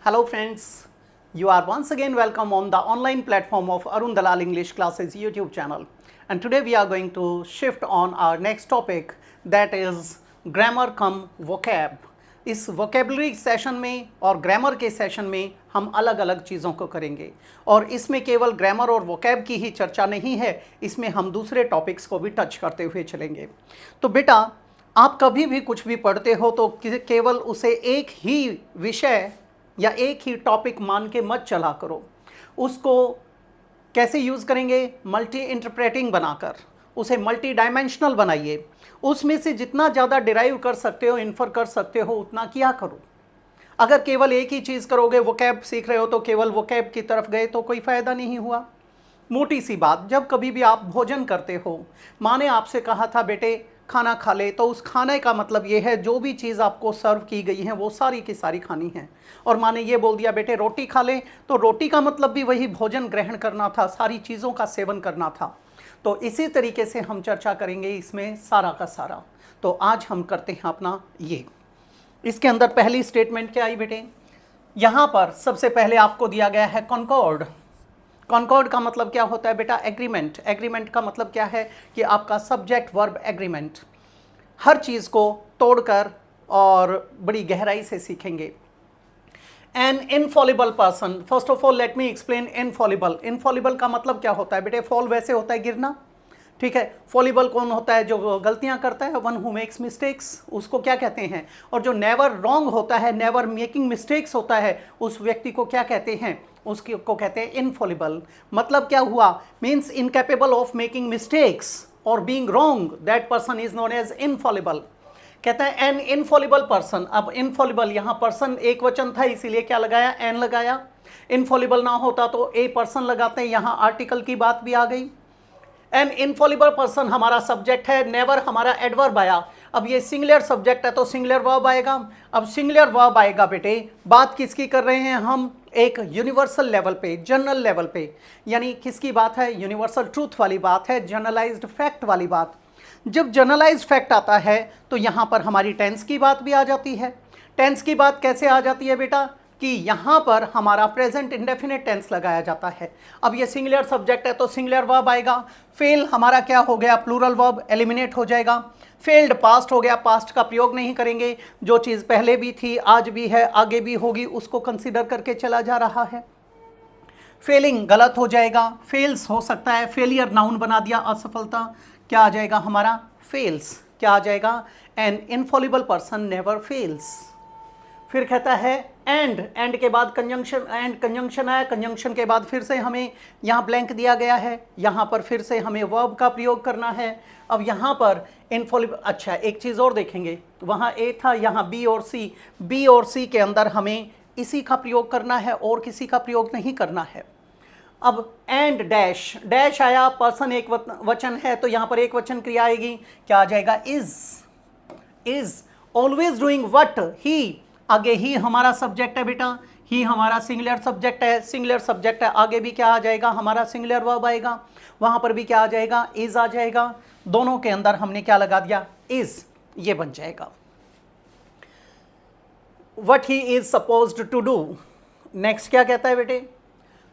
Hello friends, you are once again welcome on the online platform of Arun Dalal English Classes YouTube channel. And today we are going to shift on our next topic, that is grammar cum vocab. इस vocabulary session में और grammar के session में हम अलग अलग चीज़ों को करेंगे और इसमें केवल ग्रामर और vocab की ही चर्चा नहीं है, इसमें हम दूसरे टॉपिक्स को भी टच करते हुए चलेंगे। तो बेटा, आप कभी भी कुछ भी पढ़ते हो तो केवल उसे एक ही विषय या एक ही टॉपिक मान के मत चला करो। उसको कैसे यूज़ करेंगे? मल्टी इंटरप्रेटिंग बनाकर उसे मल्टी डायमेंशनल बनाइए। उसमें से जितना ज़्यादा डिराइव कर सकते हो, इन्फर कर सकते हो, उतना किया करो। अगर केवल एक ही चीज़ करोगे, वोकैब सीख रहे हो तो केवल वोकैब की तरफ गए तो कोई फ़ायदा नहीं हुआ। मोटी सी बात, जब कभी भी आप भोजन करते हो, माँ ने आपसे कहा था बेटे खाना खा ले, तो उस खाने का मतलब ये है जो भी चीज़ आपको सर्व की गई है वो सारी की सारी खानी है। और माँ ने ये बोल दिया बेटे रोटी खा ले, तो रोटी का मतलब भी वही भोजन ग्रहण करना था, सारी चीज़ों का सेवन करना था। तो इसी तरीके से हम चर्चा करेंगे इसमें सारा का सारा। तो आज हम करते हैं अपना ये। इसके अंदर पहली स्टेटमेंट क्या आई बेटे? यहाँ पर सबसे पहले आपको दिया गया है कॉन्कॉर्ड। कॉन्कॉर्ड का मतलब क्या होता है बेटा? एग्रीमेंट। एग्रीमेंट का मतलब क्या है कि आपका सब्जेक्ट वर्ब एग्रीमेंट। हर चीज़ को तोड़कर और बड़ी गहराई से सीखेंगे। An infallible person, first of all let me explain infallible. Infallible का मतलब क्या होता है बेटे? फॉल वैसे होता है गिरना, ठीक है। फॉलिबल कौन होता है? जो गलतियां करता है, वन हु मेक्स मिस्टेक्स, उसको क्या कहते हैं? और जो नेवर रॉन्ग होता है, नेवर मेकिंग मिस्टेक्स होता है, उस व्यक्ति को क्या कहते हैं? उसको कहते हैं इनफॉलिबल। मतलब क्या हुआ? Means incapable of making mistakes और being wrong, that person is known as infallible. कहता है एन इनफॉलिबल पर्सन। अब इनफॉलिबल, यहाँ पर्सन एक वचन था इसीलिए क्या लगाया? एन लगाया। इनफॉलिबल ना होता तो ए पर्सन लगाते हैं, यहाँ आर्टिकल की बात भी आ गई। एन इनफॉलिबल पर्सन हमारा सब्जेक्ट है, नेवर हमारा एडवर्ब आया। अब ये सिंगुलर सब्जेक्ट है तो सिंगुलर वर्ब आएगा। अब सिंगुलर वर्ब आएगा बेटे, बात किसकी कर रहे हैं हम? एक यूनिवर्सल लेवल पे, जनरल लेवल पे। यानी किसकी बात है? यूनिवर्सल ट्रूथ वाली बात है, जनरलाइज्ड फैक्ट वाली बात। जब जनरलाइज्ड फैक्ट आता है तो यहाँ पर हमारी टेंस की बात भी आ जाती है। टेंस की बात कैसे आ जाती है बेटा? कि यहाँ पर हमारा प्रेजेंट इंडेफिनिट टेंस लगाया जाता है। अब ये सिंगुलर सब्जेक्ट है तो सिंगुलर वर्ब आएगा। फेल हमारा क्या हो गया? प्लूरल वर्ब एलिमिनेट हो जाएगा। फेल्ड पास्ट हो गया, पास्ट का प्रयोग नहीं करेंगे। जो चीज़ पहले भी थी, आज भी है, आगे भी होगी, उसको कंसिडर करके चला जा रहा है। फेलिंग गलत हो जाएगा, फेल्स हो सकता है, फेलियर नाउन बना दिया, असफलता। क्या आ जाएगा हमारा? फेल्स। क्या आ जाएगा? An infallible person never fails. फिर कहता है एंड। एंड के बाद कंजंक्शन, एंड कंजंक्शन आया, कंजंक्शन के बाद फिर से हमें यहाँ ब्लैंक दिया गया है, यहाँ पर फिर से हमें वर्ब का प्रयोग करना है। अब यहाँ पर इनफॉलिबल, अच्छा एक चीज़ और देखेंगे, वहाँ ए था, यहाँ बी और सी। बी और सी के अंदर हमें इसी का प्रयोग करना है और किसी का प्रयोग नहीं करना है। अब एंड डैश, डैश आया, पर्सन एक वचन है तो यहाँ पर एक वचन क्रिया आएगी। क्या आ जाएगा? Is. Is always doing what? He. आगे ही हमारा सब्जेक्ट है बेटा, ही हमारा सिंगुलर सब्जेक्ट है। सिंगुलर सब्जेक्ट है, आगे भी क्या आ जाएगा? हमारा सिंगुलर वर्ब आएगा। वहां पर भी क्या आ जाएगा? इज आ जाएगा। दोनों के अंदर हमने क्या लगा दिया? इज। ये बन जाएगा what he is supposed to do. Next क्या कहता है बेटे?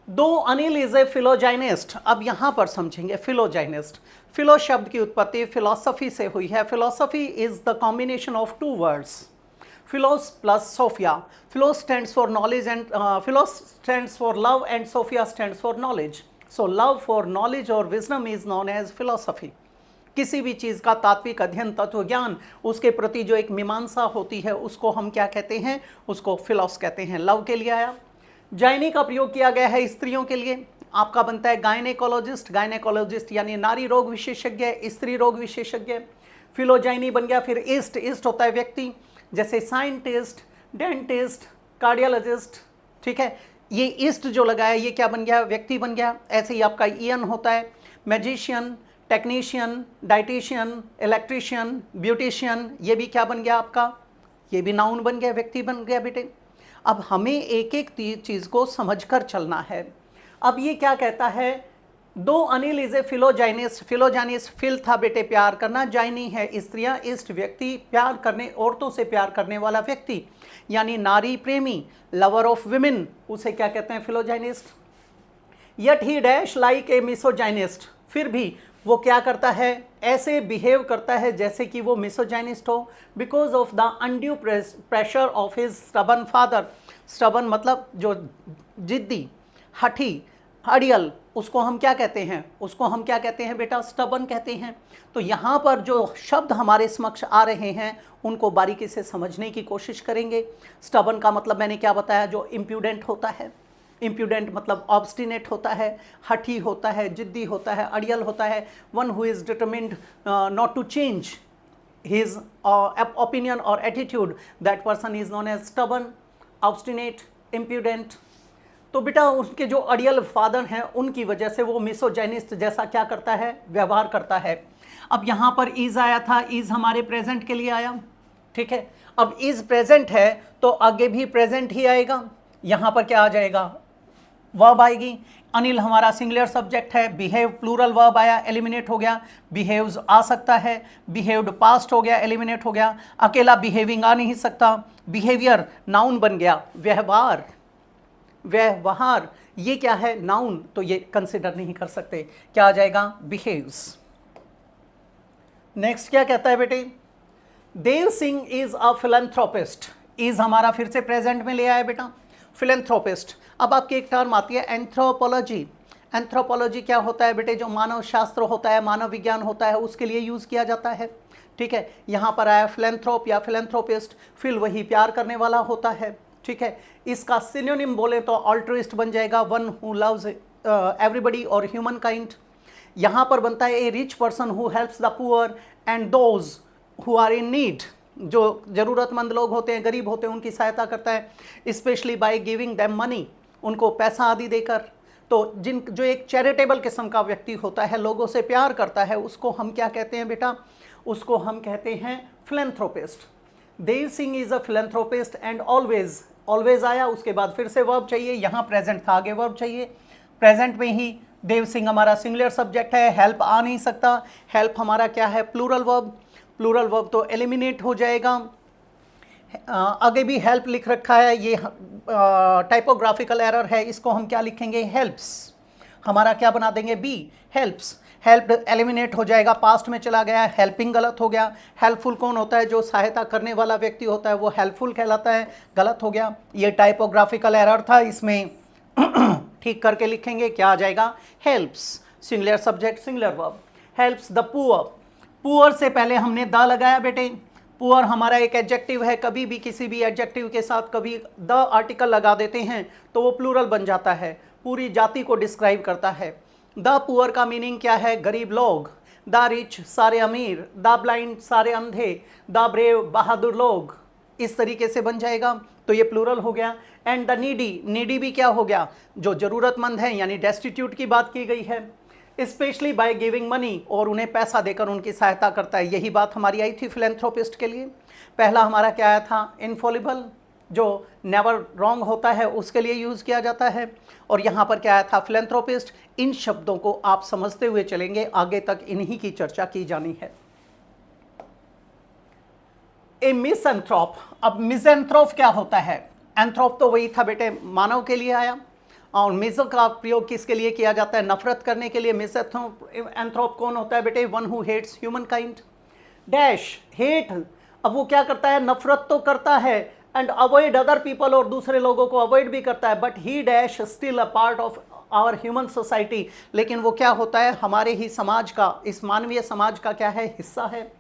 दो अनिल इज ए फिलोजाइनिस्ट। अब यहां पर समझेंगे फिलोजाइनिस्ट। फिलो शब्द की उत्पत्ति फिलोसफी से हुई है। Philosophy is the combination of two words, Philos plus Sophia. Philos stands for knowledge and Philos stands for love and Sophia stands for knowledge. So love for knowledge or wisdom is known as philosophy. किसी भी चीज़ का तात्विक अध्ययन, तत्व ज्ञान, उसके प्रति जो एक मीमांसा होती है उसको हम क्या कहते हैं? उसको फिलोस कहते हैं। लव के लिए आया। जाइनी का प्रयोग किया गया है स्त्रियों के लिए, आपका बनता है गायनेकोलॉजिस्ट। गायनेकोलॉजिस्ट यानी नारी रोग विशेषज्ञ, स्त्री रोग विशेषज्ञ। फिलोजाइनी बन गया। फिर ईस्ट, ईस्ट होता है व्यक्ति, जैसे साइंटिस्ट, डेंटिस्ट, कार्डियोलॉजिस्ट, ठीक है। ये ईस्ट जो लगाया ये क्या बन गया? व्यक्ति बन गया। ऐसे ही आपका ईयन होता है, magician, technician, dietitian, electrician, beautician. ये भी क्या बन गया आपका? ये भी नाउन बन गया, व्यक्ति बन गया बेटे। अब हमें एक एक चीज़ को समझकर चलना है। अब ये क्या कहता है? दो अनिल इज ए फिलोजाइनिस्ट, फिलोजाइनिस्ट फिल था बेटे प्यार करना, जाइनी है स्त्रियां, इस्ट व्यक्ति प्यार करने, औरतों से प्यार करने वाला व्यक्ति यानी नारी प्रेमी, लवर ऑफ विमेन, उसे क्या कहते हैं philogynist. Yet he dash like a misogynist, फिर भी वो क्या करता है, ऐसे बिहेव करता है जैसे कि वो मिसोजाइनिस्ट हो, because of the undue pressure of his stubborn father. Stubborn मतलब जो जिद्दी, हठी, अड़ियल, उसको हम क्या कहते हैं, उसको हम क्या कहते हैं बेटा, स्टबन कहते हैं। तो यहाँ पर जो शब्द हमारे समक्ष आ रहे हैं उनको बारीकी से समझने की कोशिश करेंगे। स्टबन का मतलब मैंने क्या बताया, जो इम्प्यूडेंट होता है, इम्प्यूडेंट मतलब ऑब्स्टिनेट होता है, हठी होता है, जिद्दी होता है, अड़ियल होता है, one who is determined not to change his opinion और attitude, that person is known as stubborn, obstinate, impudent. तो बेटा उनके जो अड़ियल फादर हैं उनकी वजह से वो मिसोजाइनिस्ट जैसा क्या करता है, व्यवहार करता है। अब यहाँ पर इज आया था, इज हमारे प्रेजेंट के लिए आया, ठीक है। अब इज प्रेजेंट है तो आगे भी प्रेजेंट ही आएगा, यहाँ पर क्या आ जाएगा, वर्ब आएगी। अनिल हमारा सिंगुलर सब्जेक्ट है, बिहेव प्लूरल वर्ब आया, एलिमिनेट हो गया, बिहेव्स आ सकता है, बिहेव्ड पास्ट हो गया, एलिमिनेट हो गया, अकेला बिहेविंग आ नहीं सकता, बिहेवियर नाउन बन गया, व्यवहार, व्यवहार ये क्या है, नाउन, तो ये कंसिडर नहीं कर सकते, क्या आ जाएगा, बिहेव्स। नेक्स्ट क्या कहता है बेटे, Dev Singh is a philanthropist, is हमारा फिर से प्रेजेंट में ले आया बेटा, फिलैंथ्रोपिस्ट। अब आपकी एक टर्म आती है एंथ्रोपोलॉजी। एंथ्रोपोलॉजी क्या होता है बेटे, जो मानव शास्त्र होता है, मानव विज्ञान होता है, उसके लिए यूज़ किया जाता है, ठीक है। यहाँ पर आया फिलैंथ्रोप या फिलैंथ्रोपिस्ट, फिल वही प्यार करने वाला होता है, ठीक है। इसका सिनोनिम बोले तो ऑल्ट्रुइस्ट बन जाएगा, वन हु लव्स एवरीबडी और ह्यूमन काइंड। यहाँ पर बनता है a rich person who helps the poor and those who are in need, जो ज़रूरतमंद लोग होते हैं, गरीब होते हैं, उनकी सहायता करता है, specially by giving them money, उनको पैसा आदि देकर। तो जो एक चैरिटेबल किस्म का व्यक्ति होता है, लोगों से प्यार करता है, उसको हम क्या कहते हैं बेटा, उसको हम कहते हैं philanthropist. Dev Singh is a philanthropist and always, always आया, उसके बाद फिर से वर्ब चाहिए, यहाँ प्रेजेंट था, आगे वर्ब चाहिए। प्रेजेंट में ही देव सिंह हमारा सिंगुलर सब्जेक्ट है, हेल्प आ नहीं सकता, हेल्प हमारा क्या है, प्लूरल वर्ब, प्लूरल वर्ब तो एलिमिनेट हो जाएगा। आगे भी हेल्प लिख रखा है, ये टाइपोग्राफिकल एरर है, इसको हम क्या लिखेंगे, हेल्प्स, हमारा क्या बना देंगे, बी, हेल्प्स। हेल्प एलिमिनेट हो जाएगा, पास्ट में चला गया, हेल्पिंग गलत हो गया। हेल्पफुल कौन होता है, जो सहायता करने वाला व्यक्ति होता है, वो हेल्पफुल कहलाता है, गलत हो गया, ये टाइपोग्राफिकल एरर था, इसमें ठीक करके लिखेंगे, क्या आ जाएगा, helps, singular subject singular verb, helps the poor. Poor से पहले हमने द लगाया बेटे, पुअर हमारा एक एडजेक्टिव है, कभी भी किसी भी एडजेक्टिव के साथ कभी द आर्टिकल लगा देते हैं तो वो प्लूरल बन जाता है, पूरी जाति को डिस्क्राइब करता है। द पुअर का मीनिंग क्या है, गरीब लोग, द रिच सारे अमीर, द ब्लाइंड सारे अंधे, द ब्रेव बहादुर लोग, इस तरीके से बन जाएगा, तो ये प्लूरल हो गया। एंड द नीडी, नीडी भी क्या हो गया, जो ज़रूरतमंद है, यानी डेस्टिट्यूट की बात की गई है, स्पेशली बाय गिविंग मनी, और उन्हें पैसा देकर उनकी सहायता करता है, यही बात हमारी आई थी फिलैंथ्रोपिस्ट के लिए। पहला हमारा क्या आया था, इनफॉलिबल, जो नेवर रॉन्ग होता है उसके लिए यूज़ किया जाता है, और यहाँ पर क्या आया था, फिलैंथ्रोपिस्ट। इन शब्दों को आप समझते हुए चलेंगे, आगे तक इन्हीं की चर्चा की जानी है। ए मिसएंथ्रोप, अब मिसएंथ्रोप क्या होता है, एंथ्रोप तो वही था बेटे, मानव के लिए आया, और मिसो का प्रयोग किसके लिए किया जाता है, नफरत करने के लिए। मिसएंथ्रोप कौन होता है बेटे, one who hates humankind, dash hate, अब वो क्या करता है, नफरत तो करता है, एंड अवॉइड अदर पीपल, और दूसरे लोगों को अवॉइड भी करता है, but he dash still a part of our human society, लेकिन वो क्या होता है, हमारे ही समाज का, इस मानवीय समाज का क्या है, हिस्सा है।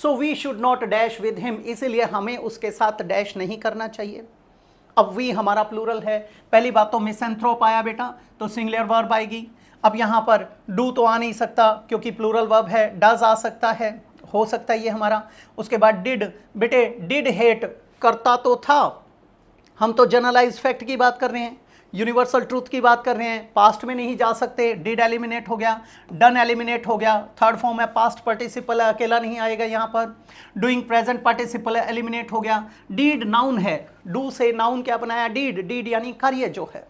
So we should not dash with him, इसीलिए हमें उसके साथ डैश नहीं करना चाहिए। अब वी हमारा प्लूरल है, पहली बात तो मिसएंथ्रोप आया बेटा, तो सिंगुलर वर्ब आएगी। अब यहाँ पर डू तो आ नहीं सकता क्योंकि प्लूरल वर्ब है, डज आ सकता है, हो सकता है ये हमारा। उसके बाद डिड, बेटे डिड हेट, करता तो था, हम तो जनरलाइज फैक्ट की बात कर रहे हैं, यूनिवर्सल ट्रूथ की बात कर रहे हैं, पास्ट में नहीं जा सकते, डिड एलिमिनेट हो गया, डन एलिमिनेट हो गया, थर्ड फॉर्म है पास्ट पार्टिसिपल है, अकेला नहीं आएगा यहाँ पर, डूइंग प्रेजेंट पार्टिसिपल है, एलिमिनेट हो गया, डीड नाउन है, डू से नाउन क्या बनाया, डीड, डीड यानी कार्य जो है।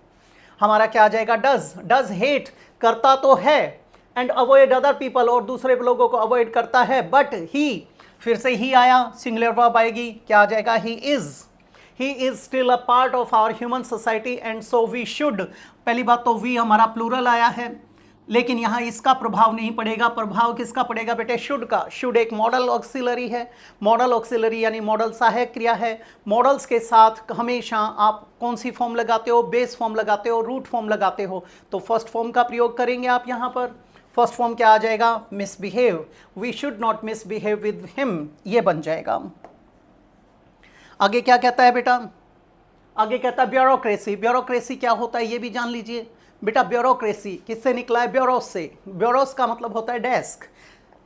हमारा क्या आ जाएगा, डज। डज हेट, करता तो है, एंड अवॉइड अदर पीपल, और दूसरे लोगों को अवॉइड करता है, बट ही, फिर से ही आया, सिंगुलर वर्ब आएगी, क्या आ जाएगा, he is still a part of our human society and so we should. पहली बात तो वी हमारा प्लूरल आया है, लेकिन यहाँ इसका प्रभाव नहीं पड़ेगा। प्रभाव किसका पड़ेगा बेटे, शुड का। शुड एक मॉडल ऑक्सिलरी है। मॉडल ऑक्सिलरी यानी मॉडल सहायक क्रिया है। मॉडल्स के साथ हमेशा आप कौन सी फॉर्म लगाते हो, बेस फॉर्म लगाते हो, रूट फॉर्म लगाते हो, तो फर्स्ट फॉर्म का प्रयोग करेंगे आप यहाँ पर। फर्स्ट फॉर्म क्या आ जाएगा, misbehave, we should not misbehave with him, ये बन जाएगा। आगे क्या कहता है बेटा, आगे कहता है ब्यूरोक्रेसी। ब्यूरोक्रेसी क्या होता है ये भी जान लीजिए बेटा। ब्यूरोक्रेसी किससे निकला है, ब्यूरोस से। ब्यूरोस का मतलब होता है डेस्क।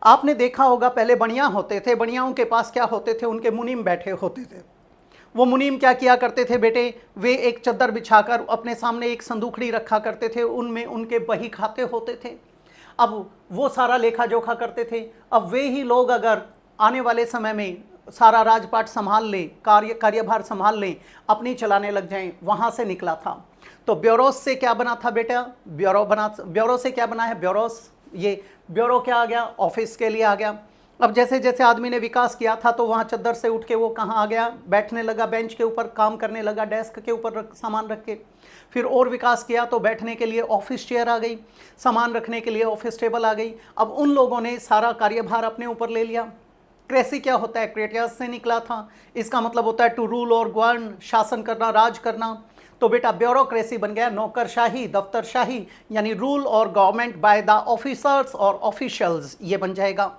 आपने देखा होगा पहले बनिया होते थे, बनियाओं के पास क्या होते थे, उनके मुनीम बैठे होते थे। वो मुनीम क्या किया करते थे बेटे, वे एक चद्दर बिछाकर अपने सामने एक संदूकड़ी रखा करते थे, उनमें उनके बही खाते होते थे। अब वो सारा लेखा जोखा करते थे। अब वे ही लोग अगर आने वाले समय में सारा राजपाट संभाल लें, कार्यभार संभाल लें, अपनी चलाने लग जाएं, वहाँ से निकला था। तो ब्यूरोस से क्या बना था बेटा, ब्यूरो से क्या बना है, ब्यूरोस। ये ब्यूरो क्या आ गया, ऑफिस के लिए आ गया। अब जैसे जैसे आदमी ने विकास किया था तो वहाँ चद्दर से उठ के वो कहाँ आ गया, बैठने लगा, बेंच के ऊपर काम करने लगा, डेस्क के ऊपर सामान रख के। फिर और विकास किया तो बैठने के लिए ऑफिस चेयर आ गई, सामान रखने के लिए ऑफिस टेबल आ गई। अब उन लोगों ने सारा कार्यभार अपने ऊपर ले लिया। क्रेसी क्या होता है, क्रेटियस से निकला था। इसका मतलब होता है टू रूल और गवर्न, शासन करना, राज करना। तो बेटा ब्यूरोक्रेसी बन गया नौकरशाही, दफ्तरशाही, यानी रूल और गवर्नमेंट बाय द ऑफिसर्स और ऑफिशियल्स, ये बन जाएगा।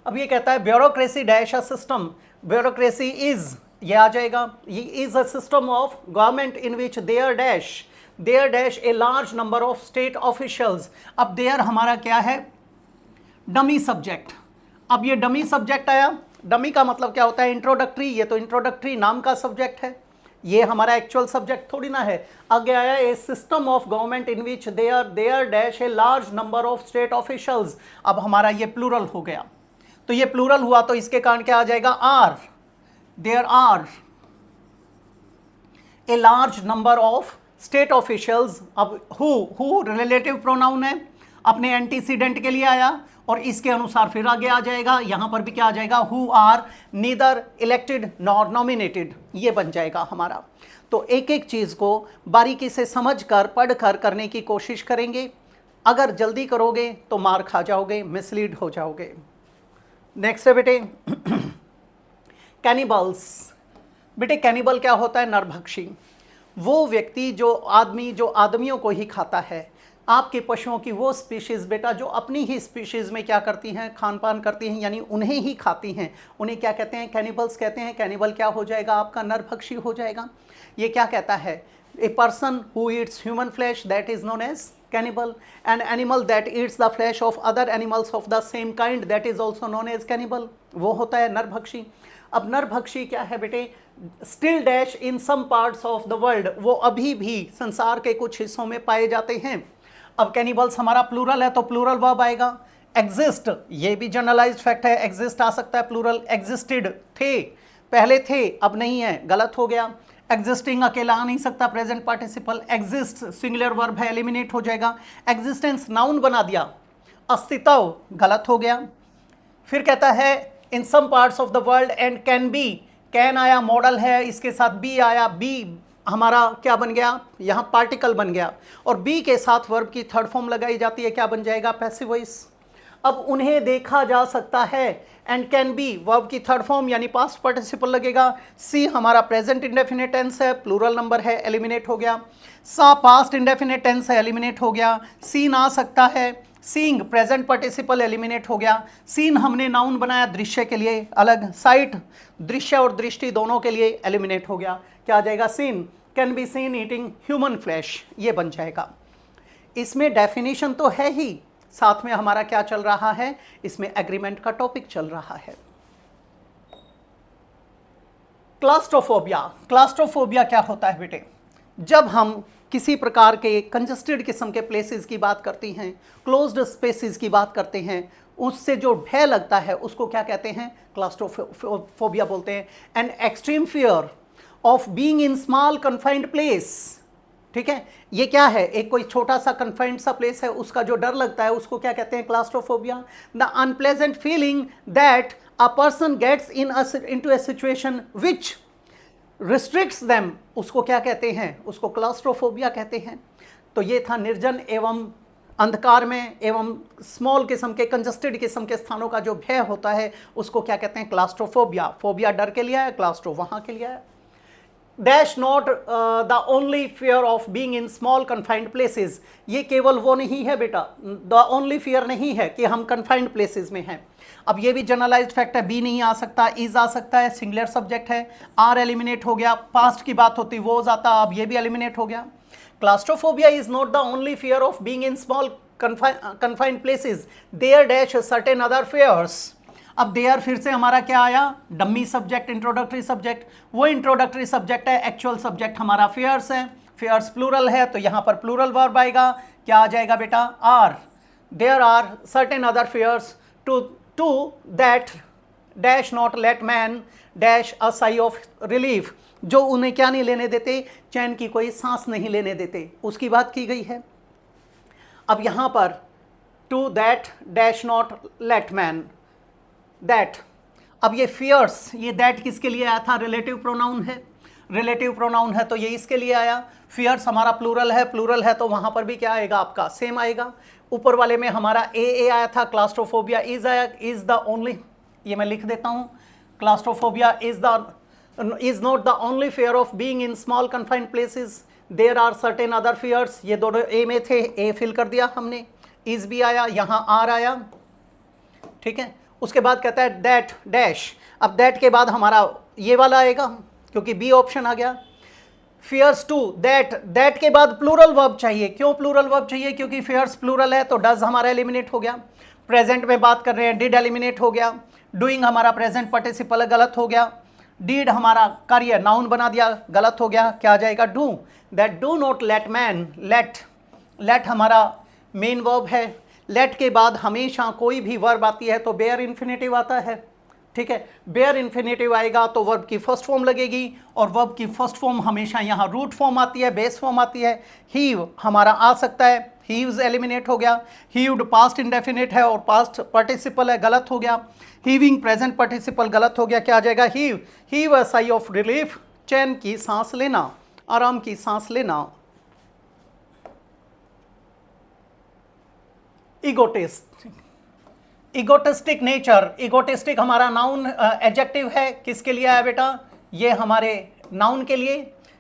अब ये कहता है bureaucracy dash a system. Bureaucracy is, ये आ जाएगा, ये is a system of government in which there dash a large number of state officials. अब देयर हमारा क्या है, डमी सब्जेक्ट। अब ये डमी सब्जेक्ट आया। डमी का मतलब क्या होता है, इंट्रोडक्टरी। ये तो इंट्रोडक्टरी नाम का सब्जेक्ट है, ये हमारा एक्चुअल सब्जेक्ट थोड़ी ना है। आगे आया a system of government in which there dash a large number of state officials. अब हमारा ये प्लूरल हो गया। तो ये प्लूरल हुआ तो इसके कारण क्या आ जाएगा, are. There are a large number of state officials. अब हु रिलेटिव प्रोनाउन है, अपने एंटीसीडेंट के लिए आया, और इसके अनुसार फिर आगे आ जाएगा। यहां पर भी क्या आ जाएगा, who are neither elected nor nominated, ये बन जाएगा हमारा। तो एक एक चीज को बारीकी से समझकर पढ़कर करने की कोशिश करेंगे। अगर जल्दी करोगे तो मार खा जाओगे, मिसलीड हो जाओगे। नेक्स्ट है बेटे कैनिबल्स। बेटे कैनिबल क्या होता है, नरभक्षी। वो व्यक्ति जो आदमियों को ही खाता है। आपके पशुओं की वो स्पीशीज़ बेटा जो अपनी ही स्पीशीज़ में क्या करती हैं, खान पान करती हैं, यानी उन्हें ही खाती हैं, उन्हें क्या कहते हैं, कैनिबल्स कहते हैं। कैनिबल क्या हो जाएगा, आपका नरभक्षी हो जाएगा। ये क्या कहता है, a person who eats human flesh that is known as cannibal, an animal that eats the flesh of other animals of the same kind that is also known as cannibal, वो होता है नरभक्षी। अब नरभक्षी क्या है बेटे, still dash in some parts of the world, वो अभी भी संसार के कुछ हिस्सों में पाए जाते हैं। अब कैनिबल्स हमारा प्लूरल है तो प्लूरल वर्ब आएगा। एग्जिस्ट, ये भी जनरलाइज्ड फैक्ट है, एग्जिस्ट आ सकता है प्लूरल। एग्जिस्टेड, थे, पहले थे अब नहीं है, गलत हो गया। एग्जिस्टिंग अकेला आ नहीं सकता, present participle. Exist singular verb है, एलिमिनेट हो जाएगा। एग्जिस्टेंस नाउन बना दिया, अस्तित्व, गलत हो गया। फिर कहता है in some parts of the world and can be, can आया मॉडल है, इसके साथ बी आया, बी हमारा क्या बन गया, यहाँ पार्टिकल बन गया, और बी के साथ वर्ब की थर्ड फॉर्म लगाई जाती है, क्या बन जाएगा, पैसिव वॉइस। अब उन्हें देखा जा सकता है, एंड कैन बी वर्ब की थर्ड फॉर्म यानी पास्ट पार्टिसिपल लगेगा। सी हमारा प्रेजेंट इंडेफिनिट टेंस है, प्लूरल नंबर है, एलिमिनेट हो गया। सा पास्ट इंडेफिनिट टेंस है, एलिमिनेट हो गया। सीन आ सकता है, सीइंग प्रेजेंट पार्टिसिपल, एलिमिनेट हो गया। सीन हमने नाउन बनाया दृश्य के लिए अलग, साइट दृश्य और दृष्टि दोनों के लिए, एलिमिनेट हो गया। क्या आ जाएगा, seen can be seen eating human flesh, ये बन जाएगा। इसमें डेफिनेशन तो है ही, साथ में हमारा क्या चल रहा है, इसमें एग्रीमेंट का टॉपिक चल रहा है। क्लास्ट्रोफोबिया। क्लास्ट्रोफोबिया क्या होता है बेटे, जब हम किसी प्रकार के कंजस्टेड किस्म के प्लेसेस की बात करती हैं, क्लोज्ड स्पेसेस की बात करते हैं, उससे जो भय लगता है उसको क्या कहते हैं, क्लास्ट्रोफोबिया बोलते हैं। An extreme fear of being in small confined place, ठीक है, ये क्या है, एक कोई छोटा सा कन्फाइंड सा प्लेस है, उसका जो डर लगता है उसको क्या कहते हैं, claustrophobia. The unpleasant feeling that a person gets into a situation which restricts them, उसको क्या कहते हैं, उसको क्लास्ट्रोफोबिया कहते हैं। तो ये था निर्जन एवं अंधकार में एवं स्मॉल किस्म के कंजस्टेड किस्म के स्थानों का जो भय होता है उसको क्या कहते हैं, क्लास्ट्रोफोबिया। फोबिया डर के लिए है, क्लास्ट्रो वहाँ के लिए है। Dash not the only fear of being in small confined places, ये केवल वो नहीं है बेटा, द ओनली फियर नहीं है कि हम कन्फाइंड प्लेसेस में हैं। अब ये भी जनरलाइज्ड फैक्ट है, बी नहीं आ सकता, इज आ सकता है, सिंगुलर सब्जेक्ट है, आर एलिमिनेट हो गया, पास्ट की बात होती वो जाता, अब ये भी एलिमिनेट हो गया। Claustrophobia is not the only fear of being in small confined places, there dash certain other fears. अब देयर फिर से हमारा क्या आया, डमी सब्जेक्ट, इंट्रोडक्टरी सब्जेक्ट, वो इंट्रोडक्टरी सब्जेक्ट है, एक्चुअल सब्जेक्ट हमारा फियर्स है, फियर्स प्लूरल है तो यहाँ पर प्लूरल वर्ब आएगा, क्या आ जाएगा बेटा, are. There are certain other fears to that dash not let man dash a sigh of relief, जो उन्हें क्या नहीं लेने देते, चैन की कोई सांस नहीं लेने देते, उसकी बात की गई है। अब यहाँ पर to that dash not let man that, अब ये फियर्स, ये दैट किसके लिए आया था, रिलेटिव प्रोनाउन है, रिलेटिव प्रोनाउन है तो ये इसके लिए आया। फियर्स हमारा प्लूरल है, प्लूरल है तो वहाँ पर भी क्या आएगा आपका, सेम आएगा। ऊपर वाले में हमारा ए आया था, क्लास्ट्रोफोबिया इज आया, इज द ओनली, ये मैं लिख देता हूँ, claustrophobia is not the only fear of being in small confined places, there are certain other fears, ये दोनों ए में थे, ए फिल कर दिया हमने, इज भी आया, यहाँ आर आया, ठीक है। उसके बाद कहता है दैट डैश, अब दैट के बाद हमारा ये वाला आएगा क्योंकि बी ऑप्शन आ गया। फियर्स टू दैट, दैट के बाद प्लूरल वर्ब चाहिए, क्यों प्लूरल वर्ब चाहिए, क्योंकि फियर्स प्लूरल है तो डज हमारा एलिमिनेट हो गया। प्रेजेंट में बात कर रहे हैं, डिड एलिमिनेट हो गया। डूइंग हमारा प्रेजेंट पार्टिसिपल गलत हो गया। डीड हमारा कार्य नाउन बना दिया, गलत हो गया, क्या आ जाएगा, do. That do not let man, let हमारा मेन वर्ब है, लेट के बाद हमेशा कोई भी वर्ब आती है तो बेयर इन्फिनेटिव आता है, ठीक है। बेयर इन्फिनेटिव आएगा तो वर्ब की फर्स्ट फॉर्म लगेगी और वर्ब की फर्स्ट फॉर्म हमेशा यहाँ रूट फॉर्म आती है, बेस फॉर्म आती है। हीव हमारा आ सकता है, हीव्स एलिमिनेट हो गया। हीव्ड पास्ट इंडेफिनिट है और पास्ट पार्टिसिपल है, गलत हो गया। हीविंग प्रेजेंट पार्टिसिपल गलत हो गया, क्या आ जाएगा, heave a sigh of relief, चैन की सांस लेना, आराम की सांस लेना। इगोटिस्टिक नेचर, इगोटिस्टिक हमारा नाउन एडजेक्टिव है, किसके लिए आया बेटा, ये हमारे नाउन के लिए।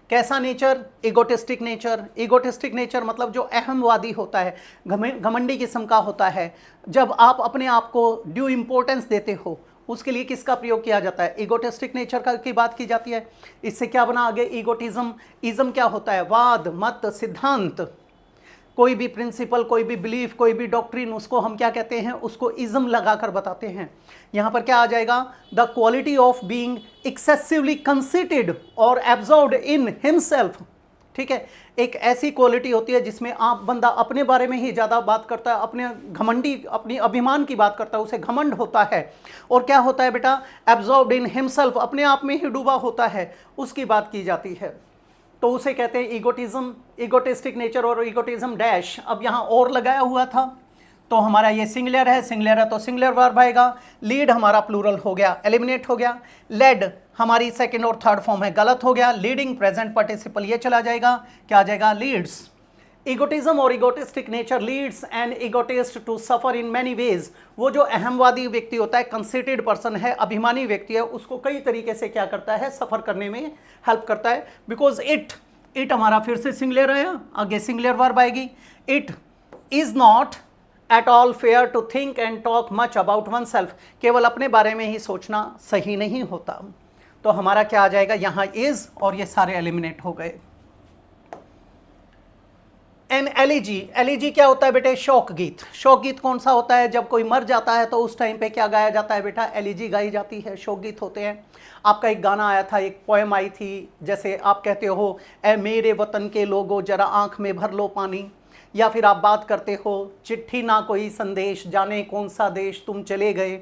कैसा नेचर, इगोटिस्टिक नेचर। इगोटिस्टिक नेचर मतलब जो अहमवादी होता है, घमंडी किस्म का होता है, जब आप अपने आप को ड्यू इम्पोर्टेंस देते हो उसके लिए किसका प्रयोग किया जाता है, इगोटिस्टिक नेचर का की बात की जाती है। इससे क्या बना आगे, इगोटिज्म। इज्म क्या होता है, वाद, मत, सिद्धांत, कोई भी प्रिंसिपल, कोई भी बिलीफ, कोई भी डॉक्ट्रिन, उसको हम क्या कहते हैं, उसको इज्म लगाकर बताते हैं। यहाँ पर क्या आ जाएगा, the quality of being excessively conceited और एब्जॉर्ब्ड इन हिमसेल्फ, ठीक है। एक ऐसी क्वालिटी होती है जिसमें आप बंदा अपने बारे में ही ज़्यादा बात करता है, अपने घमंडी, अपनी अभिमान की बात करता है, उसे घमंड होता है। और क्या होता है बेटा, एब्जॉर्ब्ड इन हिमसेल्फ, अपने आप में ही डूबा होता है, उसकी बात की जाती है, तो उसे कहते हैं इगोटिज्म, इगोटिस्टिक नेचर और इगोटिज्म डैश। अब यहाँ और लगाया हुआ था तो हमारा ये सिंगुलर है, सिंगुलर है तो सिंगुलर वर्ब आएगा। लीड हमारा प्लूरल हो गया, एलिमिनेट हो गया। लेड हमारी सेकंड और थर्ड फॉर्म है, गलत हो गया। लीडिंग प्रेजेंट पार्टिसिपल ये चला जाएगा, क्या आ जाएगा, लीड्स। इगोटिज्म और egotistic nature leads an egotist to suffer in many ways. वो जो अहमवादी व्यक्ति होता है, कंसीटेड पर्सन है, अभिमानी व्यक्ति है, उसको कई तरीके से क्या करता है, सफर करने में हेल्प करता है। बिकॉज इट हमारा फिर से सिंगुलर है, आगे सिंगुलर वर्ब आएगी। It is not at all fair to think and talk much about oneself. केवल अपने बारे में ही सोचना सही नहीं होता। तो हमारा क्या आ जाएगा, यहाँ इज और ये सारे एलिमिनेट हो गए। एन एलिजी, एलिजी क्या होता है बेटे, शोक गीत। शोक गीत कौन सा होता है, जब कोई मर जाता है तो उस टाइम पे क्या गाया जाता है बेटा, एलिजी गाई जाती है, शोक गीत होते हैं। आपका एक गाना आया था, एक पोएम आई थी, जैसे आप कहते हो, ए मेरे वतन के लोगों जरा आंख में भर लो पानी, या फिर आप बात करते हो, चिट्ठी ना कोई संदेश, जाने कौन सा देश तुम चले गए।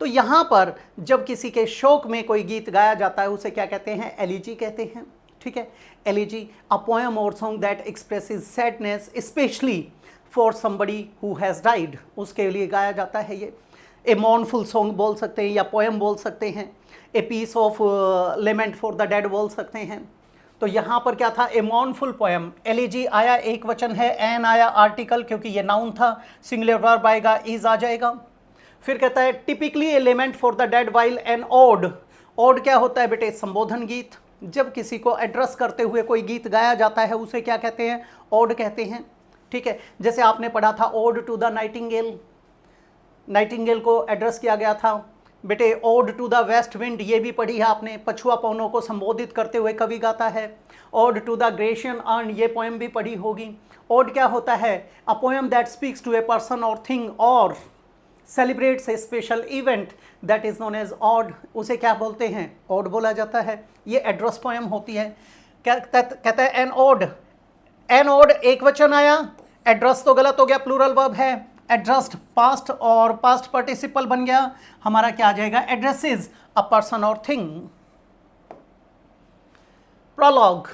तो यहाँ पर जब किसी के शोक में कोई गीत गाया जाता है उसे क्या कहते हैं, एलिजी कहते हैं, ठीक है। एलिजी, अ पोएम और song that expresses sadness specially for somebody who has died, उसके लिए गाया जाता है ये। ए मॉर्नफुल सॉन्ग बोल सकते हैं या पोएम बोल सकते हैं। A piece of lament for the dead बोल सकते हैं। तो यहाँ पर क्या था, ए मॉर्नफुल पोएम। एलिजी आया एक वचन है, एन आया आर्टिकल क्योंकि ये नाउन था, सिंगुलर वर्ब आएगा, इज आ जाएगा। फिर कहता है typically a lament for the dead while an ode. Ode क्या होता है बेटे, संबोधन गीत। जब किसी को एड्रेस करते हुए कोई गीत गाया जाता है उसे क्या कहते हैं, ओड कहते हैं, ठीक है। जैसे आपने पढ़ा था ode to the nightingale, nightingale को एड्रेस किया गया था बेटे। Ode to the west wind, ये भी पढ़ी है आपने, पछुआ पवनों को संबोधित करते हुए कवि गाता है। Ode to the Grecian urn, ये पोएम भी पढ़ी होगी। ओड क्या होता है, a poem that speaks to a person or thing or celebrates a special event that is known as ode, उसे क्या बोलते हैं, ओड बोला जाता है। ये एड्रेस पोएम होती है। क्या कहता है, एन ओड। एन ओड एक वचन आया, एड्रेस तो गलत हो गया, प्लूरल वर्ब है, एड्रेस्ड पास्ट और पास्ट पार्टिसिपल बन गया, हमारा क्या आ जाएगा, addresses a person or thing. Prologue,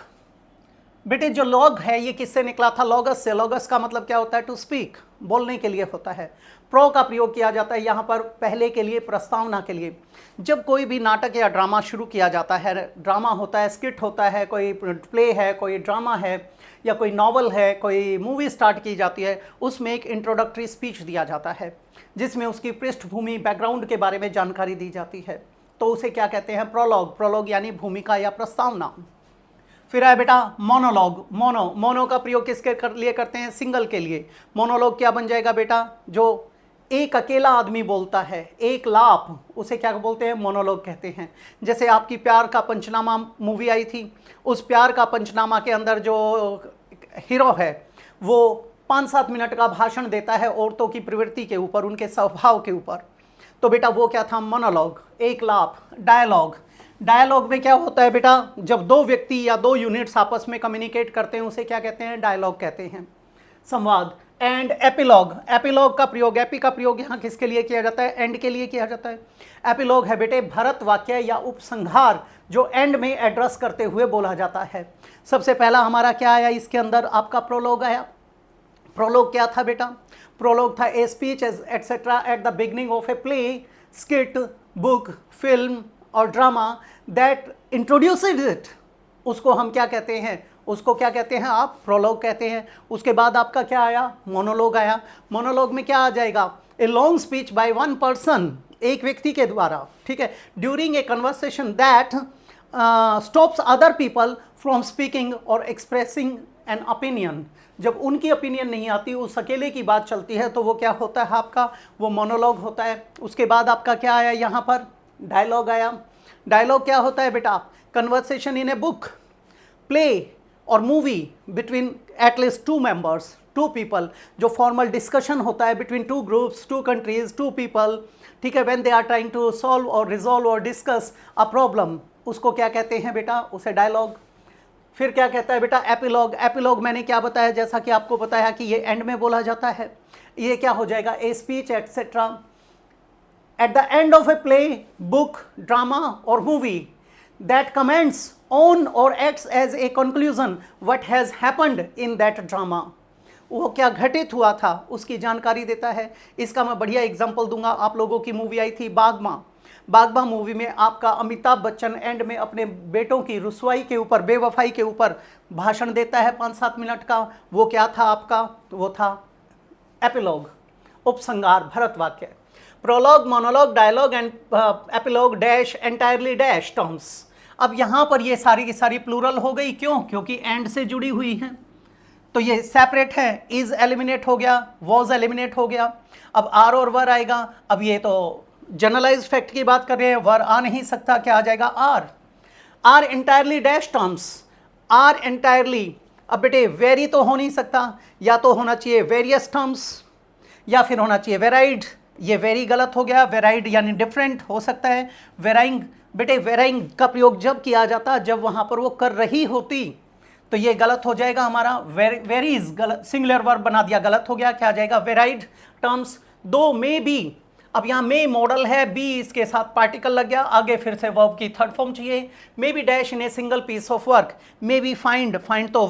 बेटे जो लॉग है ये किससे निकला था, लॉगस से। लॉगस का मतलब क्या होता है, टू स्पीक, बोलने के लिए होता है। प्रो का प्रयोग किया जाता है यहाँ पर पहले के लिए, प्रस्तावना के लिए। जब कोई भी नाटक या ड्रामा शुरू किया जाता है, ड्रामा होता है, स्किट होता है, कोई प्ले है, कोई ड्रामा है या कोई नॉवल है, कोई मूवी स्टार्ट की जाती है, उसमें एक इंट्रोडक्टरी स्पीच दिया जाता है जिसमें उसकी पृष्ठभूमि, बैकग्राउंड के बारे में जानकारी दी जाती है। तो उसे क्या कहते हैं, प्रोलॉग। प्रोलॉग यानी भूमिका या प्रस्तावना। फिर आए बेटा मोनोलॉग। मोनो का प्रयोग किसके लिए करते हैं, सिंगल के लिए। मोनोलॉग क्या बन जाएगा बेटा, जो एक अकेला आदमी बोलता है, एक लाप, उसे क्या बोलते हैं, मोनोलॉग कहते हैं। जैसे आपकी प्यार का पंचनामा मूवी आई थी, उस प्यार का पंचनामा के अंदर जो हीरो है वो 5-7 मिनट का भाषण देता है औरतों की प्रवृत्ति के ऊपर, उनके स्वभाव के ऊपर। तो बेटा वो क्या था, मोनोलॉग, एक लाप। डायलॉग, डायलॉग में क्या होता है बेटा, जब दो व्यक्ति या दो यूनिट्स आपस में कम्युनिकेट करते हैं उसे क्या कहते हैं, डायलॉग कहते हैं, संवाद। एंड एपिलॉग, एपिलॉग का प्रयोग, एपी का प्रयोग यहाँ किसके लिए किया जाता है, एंड के लिए किया जाता है। एपिलॉग है बेटे भरत वाक्य या उपसंहार जो एंड में एड्रेस करते हुए बोला जाता है। सबसे पहला हमारा क्या आया इसके अंदर, आपका प्रोलॉग आया। प्रोलॉग क्या था बेटा, प्रोलॉग था a speech etcetera eight the beginning of a play, skit, book, film और ड्रामा दैट इंट्रोड्यूसेड इट, उसको हम क्या कहते हैं, उसको क्या कहते हैं आप, प्रोलॉग कहते हैं। उसके बाद आपका क्या आया, मोनोलॉग आया। मोनोलॉग में क्या आ जाएगा, a long speech by one person, एक व्यक्ति के द्वारा, ठीक है, during a conversation that stops other people from speaking और एक्सप्रेसिंग एन ओपिनियन। जब उनकी ओपिनियन नहीं आती, उस अकेले की बात चलती है, तो वो क्या होता है आपका, वो मोनोलॉग होता है। उसके बाद आपका क्या आया यहाँ पर, डायलॉग आया। डायलॉग क्या होता है बेटा, conversation in a book, play और movie between at least 2 members, 2 people, जो फॉर्मल डिस्कशन होता है बिटवीन 2 ग्रुप्स, 2 कंट्रीज, 2 पीपल, ठीक है, when they are trying to solve or resolve or discuss a problem, उसको क्या कहते हैं बेटा, उसे डायलॉग। फिर क्या कहता है बेटा, एपिलॉग। एपिलॉग मैंने क्या बताया, जैसा कि आपको बताया कि ये एंड में बोला जाता है। ये क्या हो जाएगा, a speech etcetera eight the end of a play, book, drama और movie that comments on or acts as a conclusion what has happened in that drama, वो क्या घटित हुआ था उसकी जानकारी देता है। इसका मैं बढ़िया एग्जांपल दूंगा। आप लोगों की मूवी आई थी बागमा। बागमा मूवी में आपका अमिताभ बच्चन एंड में अपने बेटों की रुसवाई के ऊपर, बेवफाई के ऊपर भाषण देता है 5-7 मिनट का। वो क्या था आपका, वो था एपिलॉग, उपसंहार, भरत वाक्य। Prologue, monologue, dialogue and epilogue dash entirely dash terms. अब यहाँ पर ये सारी की सारी प्लूरल हो गई, क्यों, क्योंकि एंड से जुड़ी हुई हैं, तो ये सेपरेट है। इज एलिमिनेट हो गया, वॉज एलिमिनेट हो गया, अब आर और वर आएगा। अब ये तो जनरलाइज फैक्ट की बात कर रहे हैं, वर आ नहीं सकता, क्या आ जाएगा, are. Are entirely dash terms, are entirely. अब बेटे वेरी तो हो नहीं सकता, या तो होना चाहिए वेरियस टर्म्स या फिर होना चाहिए वेराइड। ये वेरी गलत हो गया, वेराइड यानी डिफरेंट हो सकता है। वेराइंग, बेटे वेराइंग का प्रयोग जब किया जाता जब वहाँ पर वो कर रही होती, तो ये गलत हो जाएगा हमारा। वेरीज गलत, सिंगुलर वर्ब बना दिया, गलत हो गया, क्या आ जाएगा, वेराइड टर्म्स। दो मे बी, अब यहाँ मे मॉडल है, बी इसके साथ पार्टिकल लग गया, आगे फिर से वर्ब की थर्ड फॉर्म चाहिए। May be dash in a single piece of work, may be find, find तो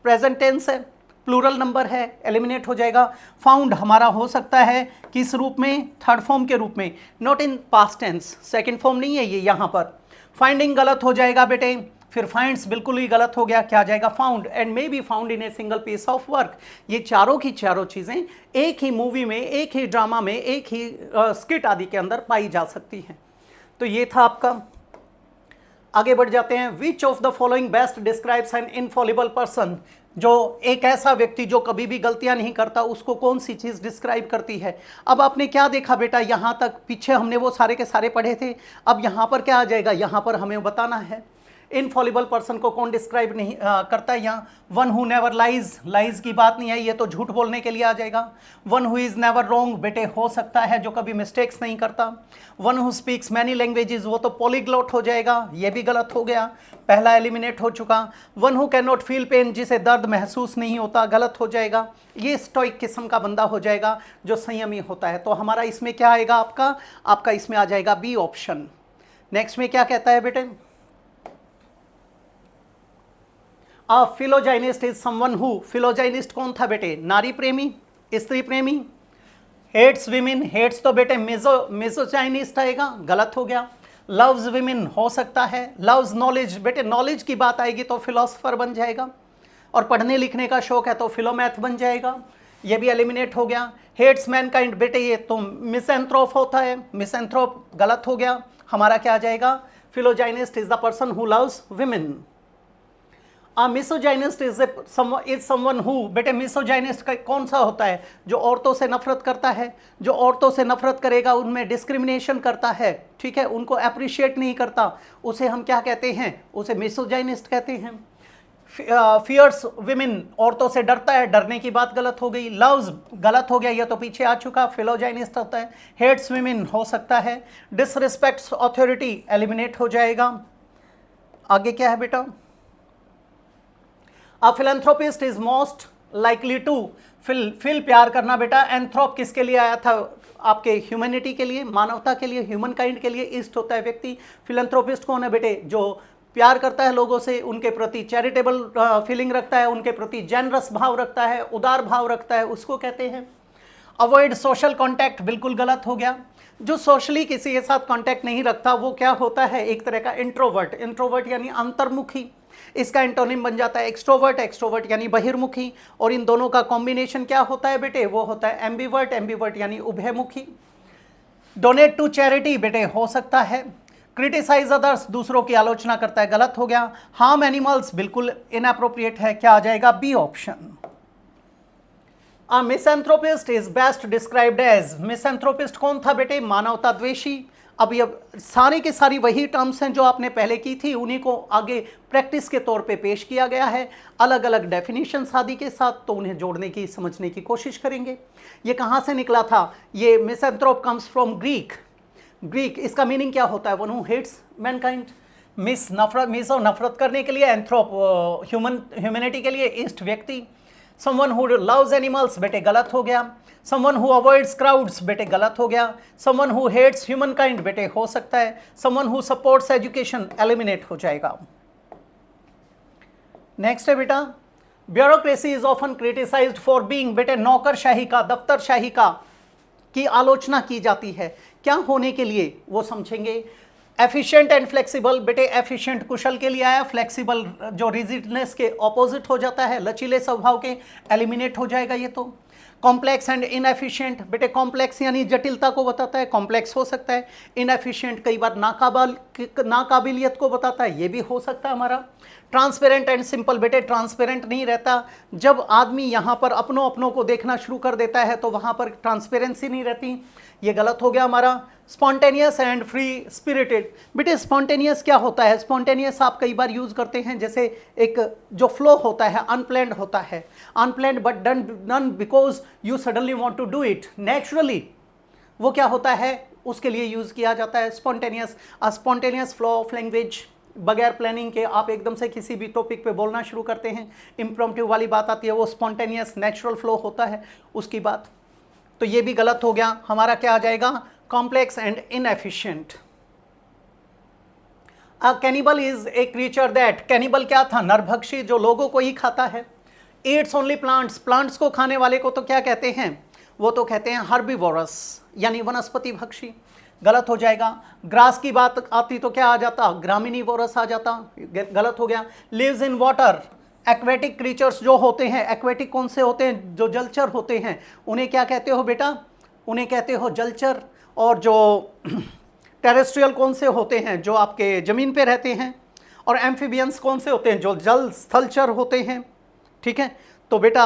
प्रेजेंट टेंस है, प्लूरल नंबर है, एलिमिनेट हो जाएगा। फाउंड हमारा हो सकता है किस रूप में, थर्ड फॉर्म के रूप में, not in past tense, second form नहीं है ये यहाँ पर। फाइंडिंग गलत हो जाएगा बेटे, फिर फाइंड्स बिल्कुल ही गलत हो गया, क्या जाएगा found, and may be found in a single piece of work. ये चारों की चारों चीज़ें एक ही मूवी में, एक ही ड्रामा में, एक ही स्किट आदि के अंदर पाई जा सकती हैं। तो ये था आपका। आगे बढ़ जाते हैं। Which of the following best describes an infallible person, जो एक ऐसा व्यक्ति जो कभी भी गलतियां नहीं करता, उसको कौन सी चीज़ डिस्क्राइब करती है। अब आपने क्या देखा बेटा, यहाँ तक पीछे हमने वो सारे के सारे पढ़े थे, अब यहाँ पर क्या आ जाएगा, यहाँ पर हमें बताना है इनफॉलिबल पर्सन को कौन डिस्क्राइब नहीं करता है। यहाँ one who never lies, lies की बात नहीं है, ये तो झूठ बोलने के लिए आ जाएगा। One who is never wrong, बेटे हो सकता है जो कभी मिस्टेक्स नहीं करता। One who speaks many languages, वो तो पॉलीग्लॉट हो जाएगा, ये भी गलत हो गया, पहला एलिमिनेट हो चुका। One who can not feel pain, जिसे दर्द महसूस नहीं होता, गलत हो जाएगा, ये स्टोइक किस्म का बंदा हो जाएगा जो संयमी होता है। तो हमारा इसमें क्या आएगा, आपका इसमें आ जाएगा बी ऑप्शन। नेक्स्ट में क्या कहता है बेटे, अ फिलोजाइनिस्ट इज समवन हु, फिलोजाइनिस्ट कौन था बेटे, नारी प्रेमी, स्त्री प्रेमी। हेट्स विमेन, हेट्स तो बेटे मिसोजाइनिस्ट आएगा, गलत हो गया। लव्स विमेन हो सकता है। लव्स नॉलेज, बेटे नॉलेज की बात आएगी तो फिलोसफर बन जाएगा, और पढ़ने लिखने का शौक है तो फिलोमैथ बन जाएगा, ये भी एलिमिनेट हो गया। हेट्स मैनकाइंड, बेटे ये तो मिसएंथ्रोप होता है, मिसएंथ्रोप गलत हो गया, हमारा क्या आ जाएगा, philogynist is the person who loves women. Misogynist is someone who, बेटे मिसोजाइनिस्ट का कौन सा होता है, जो औरतों से नफरत करता है, जो औरतों से नफरत करेगा उनमें डिस्क्रिमिनेशन करता है, ठीक है, उनको अप्रिशिएट नहीं करता, उसे हम क्या कहते हैं, उसे मिसोजाइनिस्ट कहते हैं। फियर्स विमेन, औरतों से डरता है, डरने की बात गलत हो गई। लव्स गलत हो गया, यह तो पीछे आ चुका, फिलोजाइनिस्ट होता है। हेट्स विमेन हो सकता है। डिसरिस्पेक्ट्स अथॉरिटी एलिमिनेट हो जाएगा। आगे क्या है बेटा, a philanthropist is most likely to, phil प्यार करना बेटा, एंथ्रोप किसके लिए आया था, आपके ह्यूमैनिटी के लिए, मानवता के लिए, ह्यूमन काइंड के लिए। ईस्ट होता है व्यक्ति। फिलैंथ्रोपिस्ट कौन है बेटे, जो प्यार करता है लोगों से, उनके प्रति चैरिटेबल फीलिंग रखता है, उनके प्रति जेनरस भाव रखता है, उदार भाव रखता है, उसको कहते हैं। अवॉइड सोशल कॉन्टैक्ट, बिल्कुल गलत हो गया। जो सोशली किसी के साथ कॉन्टैक्ट नहीं रखता वो क्या होता है, एक तरह का इंट्रोवर्ट। इंट्रोवर्ट यानी अंतर्मुखी, इसका एंटोनिम बन जाता है एक्सट्रोवर्ट। एक्सट्रोवर्ट यानी बहिर्मुखी, और इन दोनों का कॉम्बिनेशन क्या होता है बेटे, वो होता है एम्बिवर्ट। एम्बिवर्ट यानी उभयमुखी। डोनेट टू चैरिटी, बेटे हो सकता है। क्रिटिसाइज अदर्स, दूसरों की आलोचना करता है, गलत हो गया। हार्म एनिमल्स, बिल्कुल इनएप्रोप्रिएट है, क्या आ जाएगा, B option. A misanthropist is best described as, misanthropist कौन था बेटे, मानवता द्वेषी। अब ये सारी की सारी वही टर्म्स हैं जो आपने पहले की थी, उन्हीं को आगे प्रैक्टिस के तौर पे पेश किया गया है, अलग अलग डेफिनेशंस आदि के साथ, तो उन्हें जोड़ने की, समझने की कोशिश करेंगे। ये कहाँ से निकला था, ये misanthrope comes from Greek. Greek, इसका मीनिंग क्या होता है, one who hates mankind, miso नफरत करने के लिए, एंथ्रोप ह्यूमैनिटी के लिए, ईस्ट व्यक्ति। समवन हु लव्स एनिमल्स, बेटे गलत हो गया। समवन हु अवॉइड्स क्राउड्स, बेटे गलत हो गया। Someone who hates humankind, बेटे हो सकता है। Someone who supports education, eliminate हो जाएगा। नेक्स्ट है बेटा, bureaucracy is often criticized for being, बेटे नौकरशाही का, दफ्तरशाही का की आलोचना की जाती है, क्या होने के लिए वो समझेंगे। एफिशिएंट एंड फ्लेक्सिबल, बेटे एफिशिएंट कुशल के लिए आया, फ्लेक्सिबल जो रिजिडनेस के ऑपोजिट हो जाता है, लचीले स्वभाव के, एलिमिनेट हो जाएगा ये तो। कॉम्प्लेक्स एंड इनएफिशिएंट, बेटे कॉम्प्लेक्स यानी जटिलता को बताता है, कॉम्प्लेक्स हो सकता है। इनएफिशिएंट कई बार नाकाबिलियत को बताता है, ये भी हो सकता है हमारा। ट्रांसपेरेंट एंड सिंपल, बेटे ट्रांसपेरेंट नहीं रहता, जब आदमी यहाँ पर अपनों को देखना शुरू कर देता है तो वहाँ पर ट्रांसपेरेंसी नहीं रहती, ये गलत हो गया हमारा। स्पॉन्टेनियस एंड फ्री स्पिरिटेड, बेटे स्पॉन्टेनियस क्या होता है, स्पॉन्टेनियस आप कई बार यूज़ करते हैं, जैसे एक जो फ्लो होता है अनप्लैंड होता है, unplanned but done because you suddenly want to do it naturally, वो क्या होता है, उसके लिए यूज़ किया जाता है spontaneous. Spontaneous flow of language, बगैर प्लानिंग के आप एकदम से किसी भी टॉपिक पे बोलना शुरू करते हैं, इम्प्रॉम्प्टू वाली बात आती है, वो स्पॉन्टेनियस नेचुरल फ्लो होता है उसकी बात। तो ये भी गलत हो गया हमारा, क्या आ जाएगा, complex and inefficient. Cannibal is a creature that, cannibal क्या था, नरभक्षी, जो लोगों को ही खाता है। ईट्स ओनली प्लांट्स, प्लांट्स को खाने वाले को तो क्या कहते हैं, वो तो कहते हैं हर्बीवोरस, यानी वनस्पति भक्षी, गलत हो जाएगा। ग्रास की बात आती तो क्या आ जाता, ग्रामिनीवोरस आ जाता, गलत हो गया। Lives in water, aquatic creatures जो होते हैं, एक्वेटिक कौन से होते हैं, जो जलचर होते हैं, उन्हें क्या कहते हो बेटा, उन्हें कहते हो जलचर। और जो टेरेस्ट्रियल कौन से होते हैं, जो आपके ज़मीन पे रहते हैं। और एम्फीबियंस कौन से होते हैं, जो जल स्थलचर होते हैं, ठीक है। तो बेटा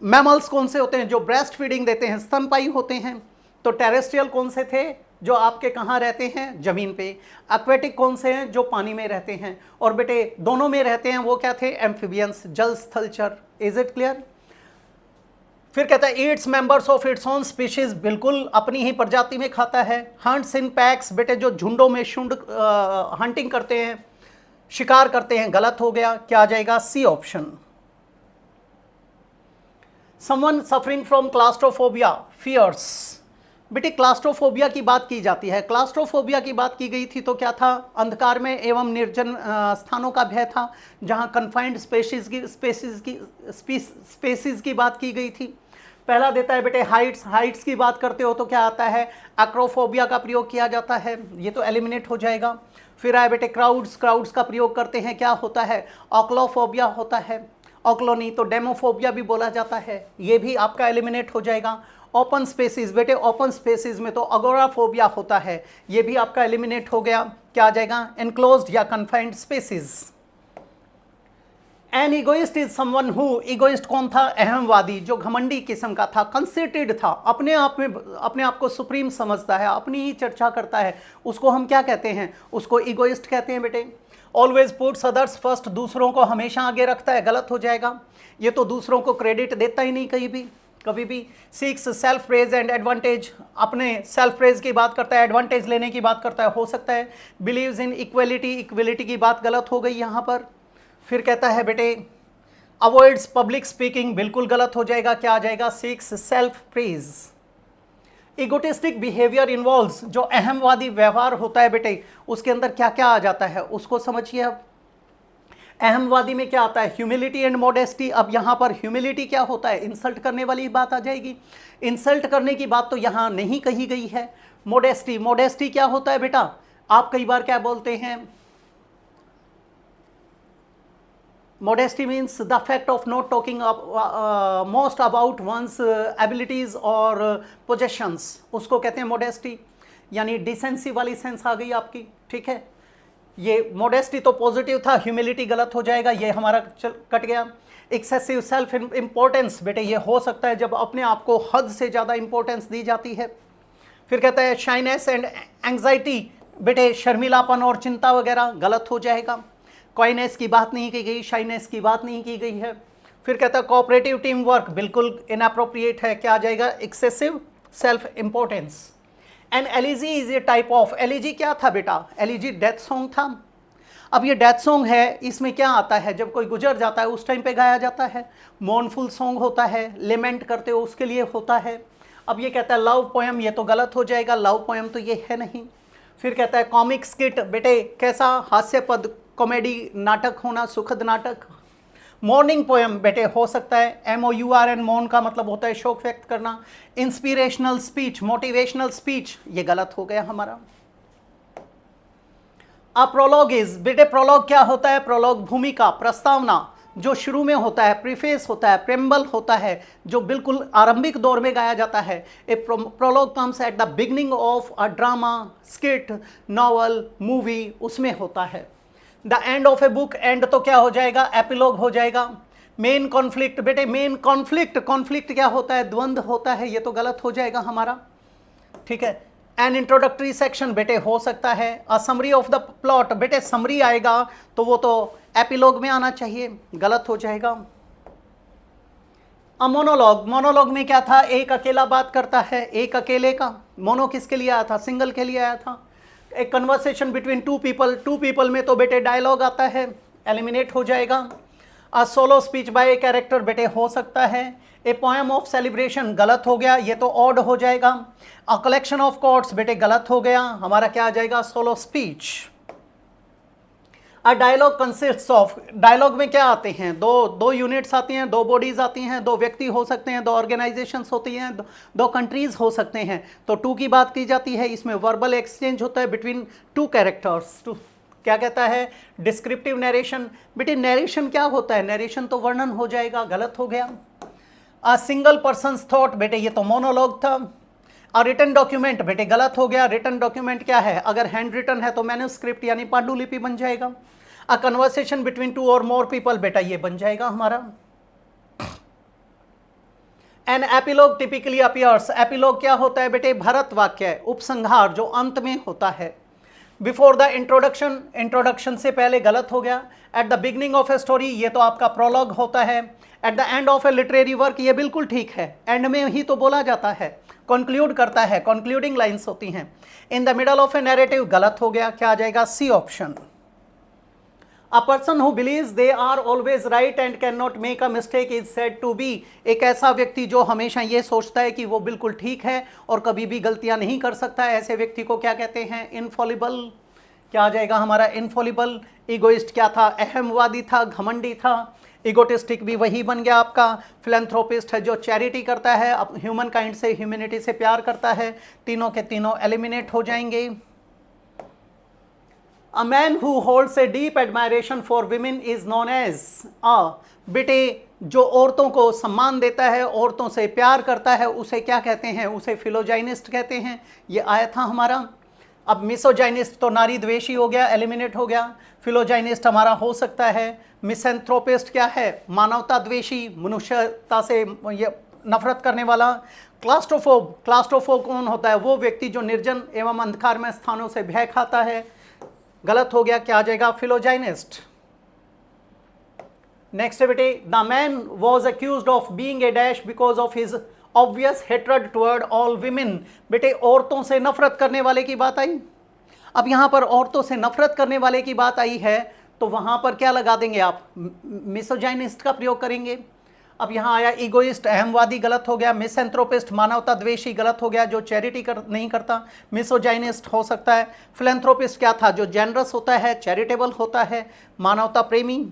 मैमल्स कौन से होते हैं, जो ब्रेस्ट फीडिंग देते हैं, स्तनपायी होते हैं। तो टेरेस्ट्रियल कौन से थे, जो आपके कहाँ रहते हैं, ज़मीन पे। एक्वेटिक कौन से हैं, जो पानी में रहते हैं। और बेटे दोनों में रहते हैं, वो क्या थे, एम्फीबियंस, जल स्थलचर। Is it clear. फिर कहता है Yeats members of its own species, बिल्कुल अपनी ही प्रजाति में खाता है। हंट्स इन पैक्स, बेटे जो झुंडों में शुंड हंटिंग करते हैं, शिकार करते हैं, गलत हो गया, क्या आ जाएगा, C option. Someone suffering from claustrophobia, fears, बेटे क्लास्ट्रोफोबिया की बात की जाती है। क्लास्ट्रोफोबिया की बात की गई थी तो क्या था, अंधकार में एवं निर्जन स्थानों का भय था, जहां कन्फाइंड स्पेसीज की बात की गई थी। पहला देता है बेटे हाइट्स, हाइट्स की बात करते हो तो क्या आता है, एक्रोफोबिया का प्रयोग किया जाता है, ये तो एलिमिनेट हो जाएगा। फिर आए बेटे क्राउड्स, क्राउड्स का प्रयोग करते हैं, क्या होता है, ऑक्लोफोबिया होता है। ऑक्लोनी तो डेमोफोबिया भी बोला जाता है, ये भी आपका एलिमिनेट हो जाएगा। ओपन स्पेसिस, बेटे ओपन स्पेसिस में तो अगोराफोबिया होता है, ये भी आपका एलिमिनेट हो गया, क्या आ जाएगा, एनक्लोज्ड या confined spaces. An egoist is someone who, egoist कौन था, अहमवादी, जो घमंडी किस्म का था, कंसेटेड था, अपने आप को सुप्रीम समझता है, अपनी ही चर्चा करता है, उसको हम क्या कहते हैं, उसको इगोइस्ट कहते हैं बेटे। ऑलवेज पुट्स अदर्स फर्स्ट, दूसरों को हमेशा आगे रखता है, गलत हो जाएगा, ये तो दूसरों को क्रेडिट देता ही नहीं कहीं भी, कभी भी। Seeks self praise and advantage, अपने सेल्फ प्रेज की बात करता है, एडवांटेज लेने की बात करता है, हो सकता है। बिलीव्स इन इक्वलिटी, इक्वलिटी की बात गलत हो गई यहाँ पर। फिर कहता है बेटे अवॉइड्स पब्लिक स्पीकिंग, बिल्कुल गलत हो जाएगा, क्या आ जाएगा, seeks self praise. Egotistic behaviour involves, जो अहमवादी व्यवहार होता है बेटे, उसके अंदर क्या क्या आ जाता है, उसको समझिए। अब अहमवादी में क्या आता है, ह्यूमिलिटी एंड मॉडेस्टी। अब यहाँ पर ह्यूमिलिटी क्या होता है, इंसल्ट करने वाली बात आ जाएगी, इंसल्ट करने की बात तो यहाँ नहीं कही गई है। मॉडेस्टी, मॉडेस्टी क्या होता है बेटा, आप कई बार क्या बोलते हैं, modesty means the fact of not talking most about one's abilities or possessions, उसको कहते हैं modesty, यानी डिसेंसी वाली सेंस आ गई आपकी, ठीक है। ये modesty तो पॉजिटिव था, ह्यूमिलिटी गलत हो जाएगा, ये हमारा कट गया। एक्सेसिव सेल्फ इम्पोर्टेंस, बेटे ये हो सकता है जब अपने आप को हद से ज़्यादा इंपॉर्टेंस दी जाती है। फिर कहता है शाइनेस एंड एंग्जाइटी, बेटे शर्मिलापन और चिंता वगैरह, गलत हो जाएगा। कॉइनेस की बात नहीं की गई, शाइनेस की बात नहीं की गई है। फिर कहता है कोऑपरेटिव टीम वर्क, बिल्कुल इनअप्रोप्रिएट है, क्या आ जाएगा, excessive self importance. And elegy is a type of, elegy क्या था बेटा, एलिजी डेथ सॉन्ग था। अब ये डेथ सॉन्ग है, इसमें क्या आता है, जब कोई गुजर जाता है उस टाइम पे गाया जाता है। मोर्नफुल सॉन्ग होता है, लेमेंट करते हो उसके लिए होता है। अब ये कहता है लव पोएम, ये तो गलत हो जाएगा, लव पोएम तो ये है नहीं। फिर कहता है कॉमिक स्किट, बेटे कैसा, हास्य पद, कॉमेडी नाटक होना, सुखद नाटक। मॉर्निंग पोएम, बेटे हो सकता है MOURN, मौन का मतलब होता है शोक व्यक्त करना। इंस्पिरेशनल स्पीच, मोटिवेशनल स्पीच, ये गलत हो गया हमारा। अ प्रोलॉग इज, बेटे प्रोलॉग क्या होता है, प्रोलॉग भूमिका, प्रस्तावना, जो शुरू में होता है, प्रीफेस होता है, प्रेम्बल होता है, जो बिल्कुल आरंभिक दौर में गाया जाता है। A prologue comes at the beginning of a drama, skit, novel, movie, उसमें होता है। The end of a book, and तो क्या हो जाएगा, एपिलॉग हो जाएगा। मेन कॉन्फ्लिक्ट, बेटे मेन कॉन्फ्लिक्ट, कॉन्फ्लिक्ट क्या होता है, द्वंद्व होता है, ये तो गलत हो जाएगा हमारा, ठीक है। एन इंट्रोडक्टरी सेक्शन, बेटे हो सकता है। A summary of the plot, बेटे समरी आएगा तो वो तो एपिलॉग में आना चाहिए, गलत हो जाएगा। अ मोनोलॉग, मोनोलॉग में क्या था, एक अकेला बात करता है, एक अकेले का। मोनो किसके लिए आया था, सिंगल के लिए आया था। एक conversation between two people, two people में तो बेटे डायलॉग आता है, एलिमिनेट हो जाएगा। A solo speech by a character, बेटे हो सकता है। ए पोएम ऑफ सेलिब्रेशन गलत हो गया, ये तो ऑड हो जाएगा। अ कलेक्शन ऑफ कोट्स बेटे गलत हो गया, हमारा क्या आ जाएगा solo speech. A dialogue consists of, dialogue में क्या आते हैं, दो यूनिट्स आती हैं, दो बॉडीज आती हैं, दो व्यक्ति हो सकते हैं, दो ऑर्गेनाइजेशंस होती हैं, दो कंट्रीज हो सकते हैं। तो टू की बात की जाती है, इसमें वर्बल एक्सचेंज होता है बिटवीन टू कैरेक्टर्स। टू क्या कहता है डिस्क्रिप्टिव नरेशन। बेटे नरेशन क्या होता है, नरेशन तो वर्णन हो जाएगा, गलत हो गया। अ सिंगल पर्सन्स थॉट बेटे ये तो मोनोलॉग था। अ रिटन डॉक्यूमेंट बेटे गलत हो गया, रिटन डॉक्यूमेंट क्या है, अगर हैंड रिटन है तो मैन्युस्क्रिप्ट यानी पांडुलिपि बन जाएगा। अ कन्वर्सेशन बिटवीन टू और मोर पीपल बेटा ये बन जाएगा हमारा। An epilogue typically appears, epilogue क्या होता है बेटे भरत वाक्य, उपसंहार जो अंत में होता है। बिफोर द इंट्रोडक्शन, इंट्रोडक्शन से पहले गलत हो गया। Eight the beginning of a story ये तो आपका प्रोलॉग होता है। Eight the end of A literary work ये बिल्कुल ठीक है, एंड में ही तो बोला जाता है, कंक्लूड करता है, कंक्लूडिंग लाइंस होती हैं। In the middle of a narrative गलत हो गया, क्या आ जाएगा C option. A person who believes they are always right and cannot make a mistake is said to be, एक ऐसा व्यक्ति जो हमेशा ये सोचता है कि वो बिल्कुल ठीक है और कभी भी गलतियां नहीं कर सकता है, ऐसे व्यक्ति को क्या कहते हैं इनफॉलिबल। क्या आ जाएगा हमारा इनफॉलिबल। इगोइस्ट क्या था, अहमवादी था, घमंडी था। इगोटिस्टिक भी वही बन गया आपका। फिलैंथ्रोपिस्ट है जो चैरिटी करता है, ह्यूमन काइंड से, ह्यूमैनिटी से प्यार करता है। तीनों के तीनों एलिमिनेट हो जाएंगे। A man who holds a deep admiration for women is known as a, बेटे जो औरतों को सम्मान देता है, औरतों से प्यार करता है, उसे क्या कहते हैं, उसे फिलोजाइनिस्ट कहते हैं। ये आया था हमारा। अब मिसोजाइनिस्ट तो नारी द्वेषी हो गया, एलिमिनेट हो गया। फिलोजाइनिस्ट हमारा हो सकता है। मिसेंथ्रोपिस्ट क्या है, मानवता द्वेषी, मनुष्यता से ये नफरत करने वाला। क्लास्ट्रोफोब, क्लास्ट्रोफोब कौन होता है, वो व्यक्ति जो निर्जन एवं अंधकार में स्थानों से भय खाता है, गलत हो गया, क्या आ जाएगा फिलोजाइनिस्ट। नेक्स्ट है बेटे, the man was accused of being a dash because of his obvious hatred toward all women, बेटे औरतों से नफरत करने वाले की बात आई। अब यहां पर औरतों से नफरत करने वाले की बात आई है तो वहां पर क्या लगा देंगे आप, मिसोजाइनिस्ट का प्रयोग करेंगे। अब यहाँ आया इगोइस्ट, अहमवादी, गलत हो गया। मिसएंथ्रोपिस्ट, मानवता द्वेषी, गलत हो गया, जो चैरिटी नहीं करता। मिसोजाइनिस्ट हो सकता है। फिलैंथ्रोपिस्ट क्या था, जो जेनरस होता है, चैरिटेबल होता है, मानवता प्रेमी।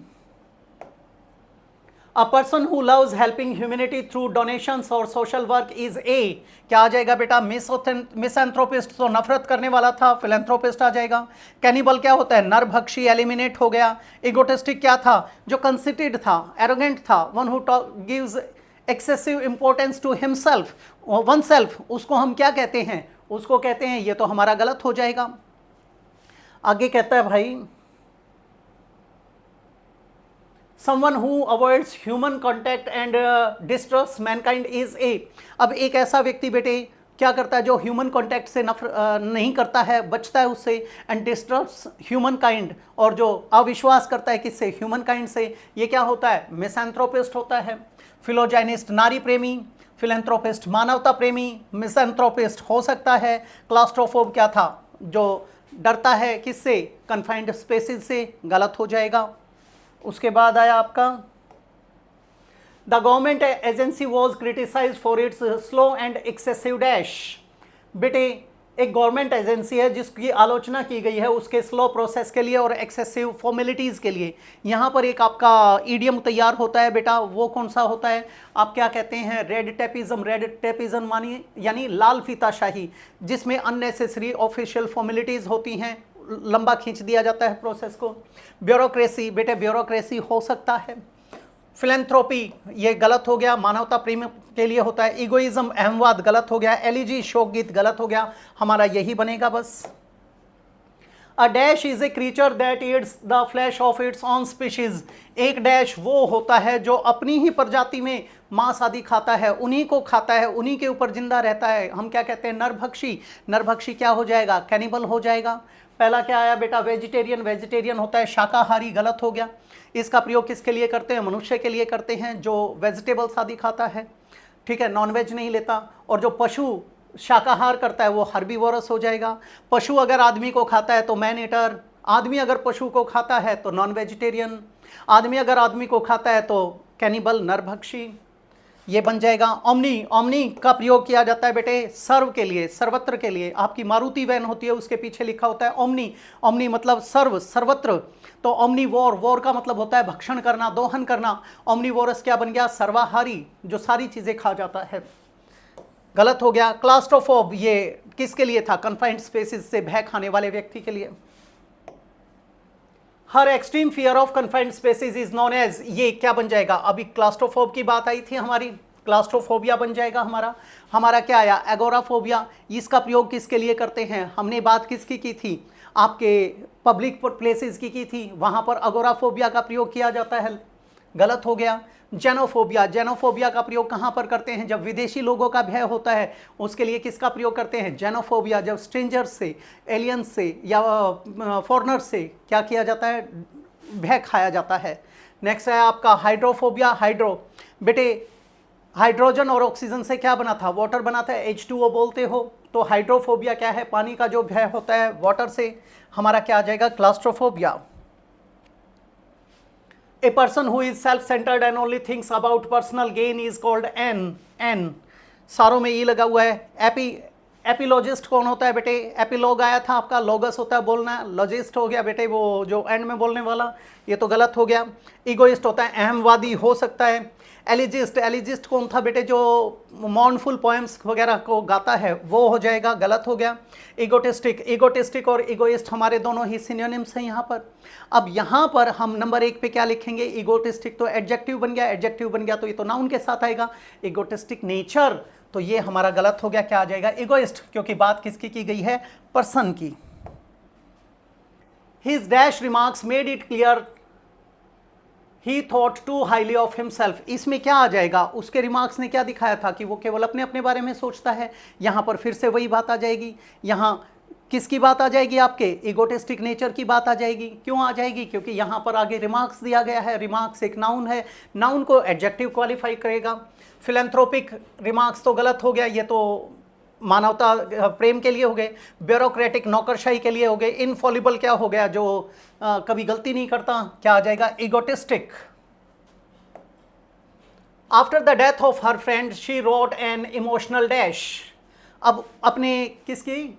अ person who loves helping humanity through donations और सोशल वर्क इज ए, क्या आ जाएगा बेटा मिसएंथ्रोपिस्ट तो नफरत करने वाला था, फिलैंथ्रोपिस्ट आ जाएगा। कैनिबल क्या होता है, नरभक्षी, एलिमिनेट हो गया। इगोटिस्टिक क्या था, जो कंसिटेड था, एरोगेंट था, one who gives excessive importance to himself, oneself, उसको हम क्या कहते हैं, उसको कहते हैं, ये तो हमारा गलत हो जाएगा। आगे कहता है भाई, someone who avoids human contact and distrusts mankind is a, अब एक ऐसा व्यक्ति बेटे क्या करता है जो ह्यूमन कॉन्टैक्ट से नहीं करता है, बचता है उससे, एंड डिस्ट्रस्ट्स ह्यूमन काइंड, और जो अविश्वास करता है किससे, ह्यूमन काइंड से, ये क्या होता है मिसएंथ्रोपिस्ट होता है। फिलोजाइनिस्ट नारी प्रेमी, फिलैंथ्रोपिस्ट मानवता प्रेमी, मिसएंथ्रोपिस्ट हो सकता है। क्लास्ट्रोफोब क्या था, जो डरता है किससे, कन्फाइंड स्पेसिस से, गलत हो जाएगा। उसके बाद आया आपका, the government agency was criticize for its slow and excessive dash, बेटे एक गवर्नमेंट एजेंसी है जिसकी आलोचना की गई है उसके स्लो प्रोसेस के लिए और एक्सेसिव फॉर्मेलिटीज़ के लिए। यहाँ पर एक आपका ईडियम तैयार होता है बेटा, वो कौन सा होता है, आप क्या कहते हैं, रेड टेपिज्म। रेड टेपिज्म मानिए यानी लाल फीताशाही, जिसमें अननेसेसरी ऑफिशियल फॉर्मेलिटीज़ होती हैं, लंबा खींच दिया जाता है प्रोसेस को। ब्यूरोक्रेसी, बेटे ब्यूरोक्रेसी हो सकता है। फिलैंथ्रोपी ये गलत हो गया, मानवता प्रेम के लिए होता है। इगोइज्म अहमवाद गलत हो गया। एलिजी शोक गीत गलत हो गया, हमारा यही बनेगा बस। A dash is a creature that eats the flesh of its on species, एक डैश वो होता है जो अपनी ही प्रजाति में मांस आदि खाता है, उन्हीं को खाता है, उन्हीं के ऊपर जिंदा रहता है, हम क्या कहते हैं नरभक्षी। नरभक्षी क्या हो जाएगा, कैनिबल हो जाएगा। पहला क्या आया बेटा वेजिटेरियन, वेजिटेरियन होता है शाकाहारी, गलत हो गया। इसका प्रयोग किसके लिए करते हैं, मनुष्य के लिए करते हैं जो वेजिटेबल्स आदि खाता है, ठीक है, नॉनवेज नहीं लेता। और जो पशु शाकाहार करता है वो हर्बीवोरस हो जाएगा। पशु अगर आदमी को खाता है तो मैन ईटर, आदमी अगर पशु को खाता है तो नॉन वेजिटेरियन, आदमी अगर आदमी को खाता है तो कैनिबल नरभक्षी। ये बन जाएगा ओमनी। ओमनी का प्रयोग किया जाता है बेटे सर्व के लिए, सर्वत्र के लिए। आपकी मारुति वैन होती है उसके पीछे लिखा होता है ओमनी। ओमनी मतलब सर्व, सर्वत्र। तो ओमनीवोर, वोर का मतलब होता है भक्षण करना, दोहन करना। ओमनीवोरस क्या बन गया? सर्वाहारी, जो सारी चीजें खा जाता है। गलत हो गया। क्लास्ट्रोफोब ये किसके लिए था? कन्फाइंड स्पेसेस से भय खाने वाले व्यक्ति के लिए। हर extreme fear of confined spaces is known as, ये क्या बन जाएगा? अभी क्लास्ट्रोफोब की बात आई थी हमारी, क्लास्ट्रोफोबिया बन जाएगा हमारा। हमारा क्या आया? एगोराफोबिया। इसका प्रयोग किसके लिए करते हैं? हमने बात किसकी की थी? आपके पब्लिक प्लेसेस की थी, वहां पर एगोराफोबिया का प्रयोग किया जाता है। गलत हो गया। जेनोफोबिया, जेनोफोबिया का प्रयोग कहां पर करते हैं? जब विदेशी लोगों का भय होता है उसके लिए किसका प्रयोग करते हैं? जेनोफोबिया। जब स्ट्रेंजर्स से, एलियंस से या फॉरेनर से क्या किया जाता है? भय खाया जाता है। नेक्स्ट है आपका हाइड्रोफोबिया। हाइड्रो बेटे हाइड्रोजन और ऑक्सीजन से क्या बना था? वाटर बना था, H2O बोलते हो। तो हाइड्रोफोबिया क्या है? पानी का जो भय होता है वाटर से। हमारा क्या आ जाएगा? Claustrophobia. A person who is self-centered and only thinks about personal gain is called an सारों में ये लगा हुआ है। एपिलॉजिस्ट कौन होता है बेटे? एपिलॉग आया था आपका, लॉगस होता है बोलना, लॉजिस्ट हो गया बेटे वो जो एंड में बोलने वाला, ये तो गलत हो गया। इगोइस्ट होता है अहमवादी हो सकता है। एलिजिस्ट, एलिजिस्ट कौन था बेटे? जो मॉर्नफुल पोएम्स वगैरह को गाता है वो हो जाएगा, गलत हो गया। इगोटिस्टिक, इगोटिस्टिक और इगोइस्ट हमारे दोनों ही सिनोनिम्स हैं यहाँ पर। अब यहाँ पर हम नंबर 1 पे क्या लिखेंगे? इगोटिस्टिक तो एडजेक्टिव बन गया, एडजेक्टिव बन गया तो ये तो नाउन के साथ आएगा। इगोटिस्टिक नेचर, तो ये हमारा गलत हो गया। क्या आ जाएगा? इगोइस्ट, क्योंकि बात किसकी की गई है? पर्सन की। His dash remarks made it clear he thought too highly of himself। इसमें क्या आ जाएगा? उसके रिमार्क्स ने क्या दिखाया था कि वो केवल अपने अपने बारे में सोचता है। यहाँ पर फिर से वही बात आ जाएगी। यहाँ किसकी बात आ जाएगी? आपके इगोटिस्टिक नेचर की बात आ जाएगी। क्यों आ जाएगी? क्योंकि यहाँ पर आगे रिमार्क्स दिया गया है। रिमार्क्स एक नाउन है, नाउन को एडजेक्टिव क्वालिफाई करेगा। फिलैंथ्रोपिक रिमार्क्स तो गलत हो गया, ये तो मानवता प्रेम के लिए हो गए। ब्यूरोक्रेटिक नौकरशाही के लिए हो गए। इनफॉलिबल क्या हो गया? जो कभी गलती नहीं करता। क्या आ जाएगा? Egotistic. After the death of her friend she wrote an emotional dash. अब अपने किसकी?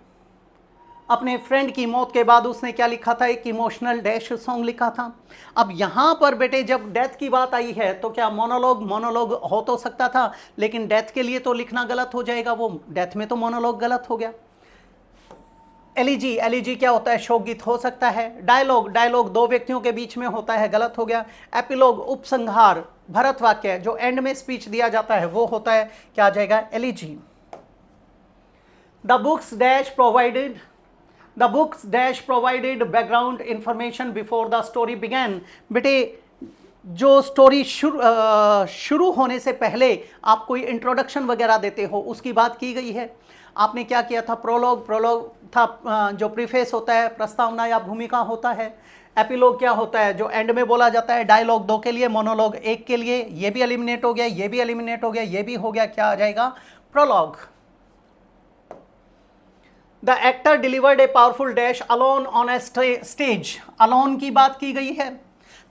अपने फ्रेंड की मौत के बाद उसने क्या लिखा था? एक इमोशनल डैश सॉन्ग लिखा था। अब यहाँ पर बेटे जब डेथ की बात आई है तो क्या मोनोलॉग? मोनोलॉग हो तो सकता था, लेकिन डेथ के लिए तो लिखना गलत हो जाएगा। वो डेथ में तो मोनोलॉग गलत हो गया। एलिजी, एलिजी क्या होता है? शोकगीत हो सकता है। डायलॉग, डायलॉग दो व्यक्तियों के बीच में होता है, गलत हो गया। एपिलॉग उपसंहार, भरत वाक्य जो एंड में स्पीच दिया जाता है वो होता है। क्या आ जाएगा? Elegy. The books dash provided The books dash provided background information before the story began। बेटे जो स्टोरी शुरू होने से पहले आप कोई इंट्रोडक्शन वगैरह देते हो उसकी बात की गई है। आपने क्या किया था? प्रोलॉग, प्रोलॉग था जो प्रीफेस होता है, प्रस्तावना या भूमिका होता है। एपिलॉग क्या होता है? जो एंड में बोला जाता है। डायलॉग 2 के लिए, मोनोलॉग 1 के लिए। ये भी एलिमिनेट हो गया, ये भी एलिमिनेट हो गया, ये भी हो गया। क्या आ जाएगा? Prologue. The actor delivered a powerful dash alone on a stage. Alone की बात की गई है,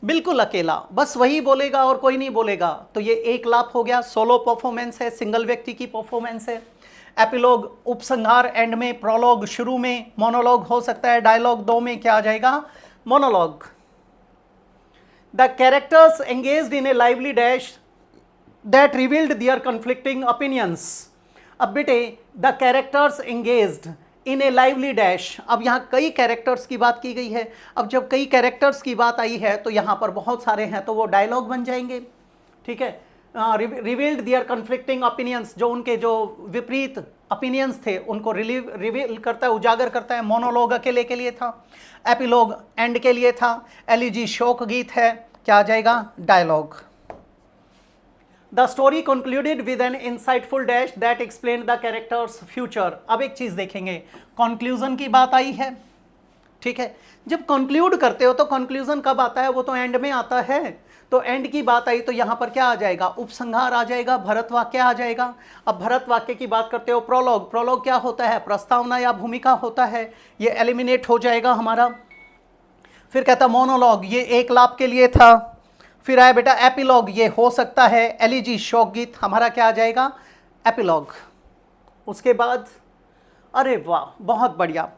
बिल्कुल अकेला, बस वही बोलेगा और कोई नहीं बोलेगा। तो ये एक लाभ हो गया। सोलो परफॉर्मेंस है, सिंगल व्यक्ति की परफॉर्मेंस है। एपिलॉग उपसंहार एंड में, प्रोलॉग शुरू में, मोनोलॉग हो सकता है डायलॉग 2 में। क्या आ जाएगा? Monologue. The characters engaged in a lively dash that revealed their conflicting opinions. अब बेटे the characters engaged in a lively dash, अब यहाँ कई कैरेक्टर्स की बात की गई है। अब जब कई कैरेक्टर्स की बात आई है तो यहाँ पर बहुत सारे हैं तो वो डायलॉग बन जाएंगे। ठीक है। रिवील्ड दियर कन्फ्लिक्टिंग ओपिनियंस, जो उनके जो विपरीत ओपिनियंस थे उनको रिवील करता है, उजागर करता है। मोनोलॉग अकेले के लिए था। एपिलॉग एंड के लिए था। एलिजी शोक गीत है। क्या आ जाएगा? Dialogue. The story concluded with an insightful dash that explain the characters future. अब एक चीज देखेंगे, कंक्लूजन की बात आई है। ठीक है। जब कंक्लूड करते हो तो कंक्लूजन कब आता है? वो तो एंड में आता है। तो एंड की बात आई तो यहां पर क्या आ जाएगा? उपसंहार आ जाएगा, भरत वाक्य आ जाएगा। अब भरत वाक्य की बात करते हो, प्रोलॉग, प्रोलॉग क्या होता है? प्रस्तावना या भूमिका होता है। ये एलिमिनेट हो जाएगा हमारा। फिर कहता मोनोलॉग, ये एक लाभ के लिए था। फिर आया बेटा एपिलॉग, ये हो सकता है एलिजी शोक गीत, हमारा क्या आ जाएगा एपिलॉग। उसके बाद अरे वाह बहुत बढ़िया,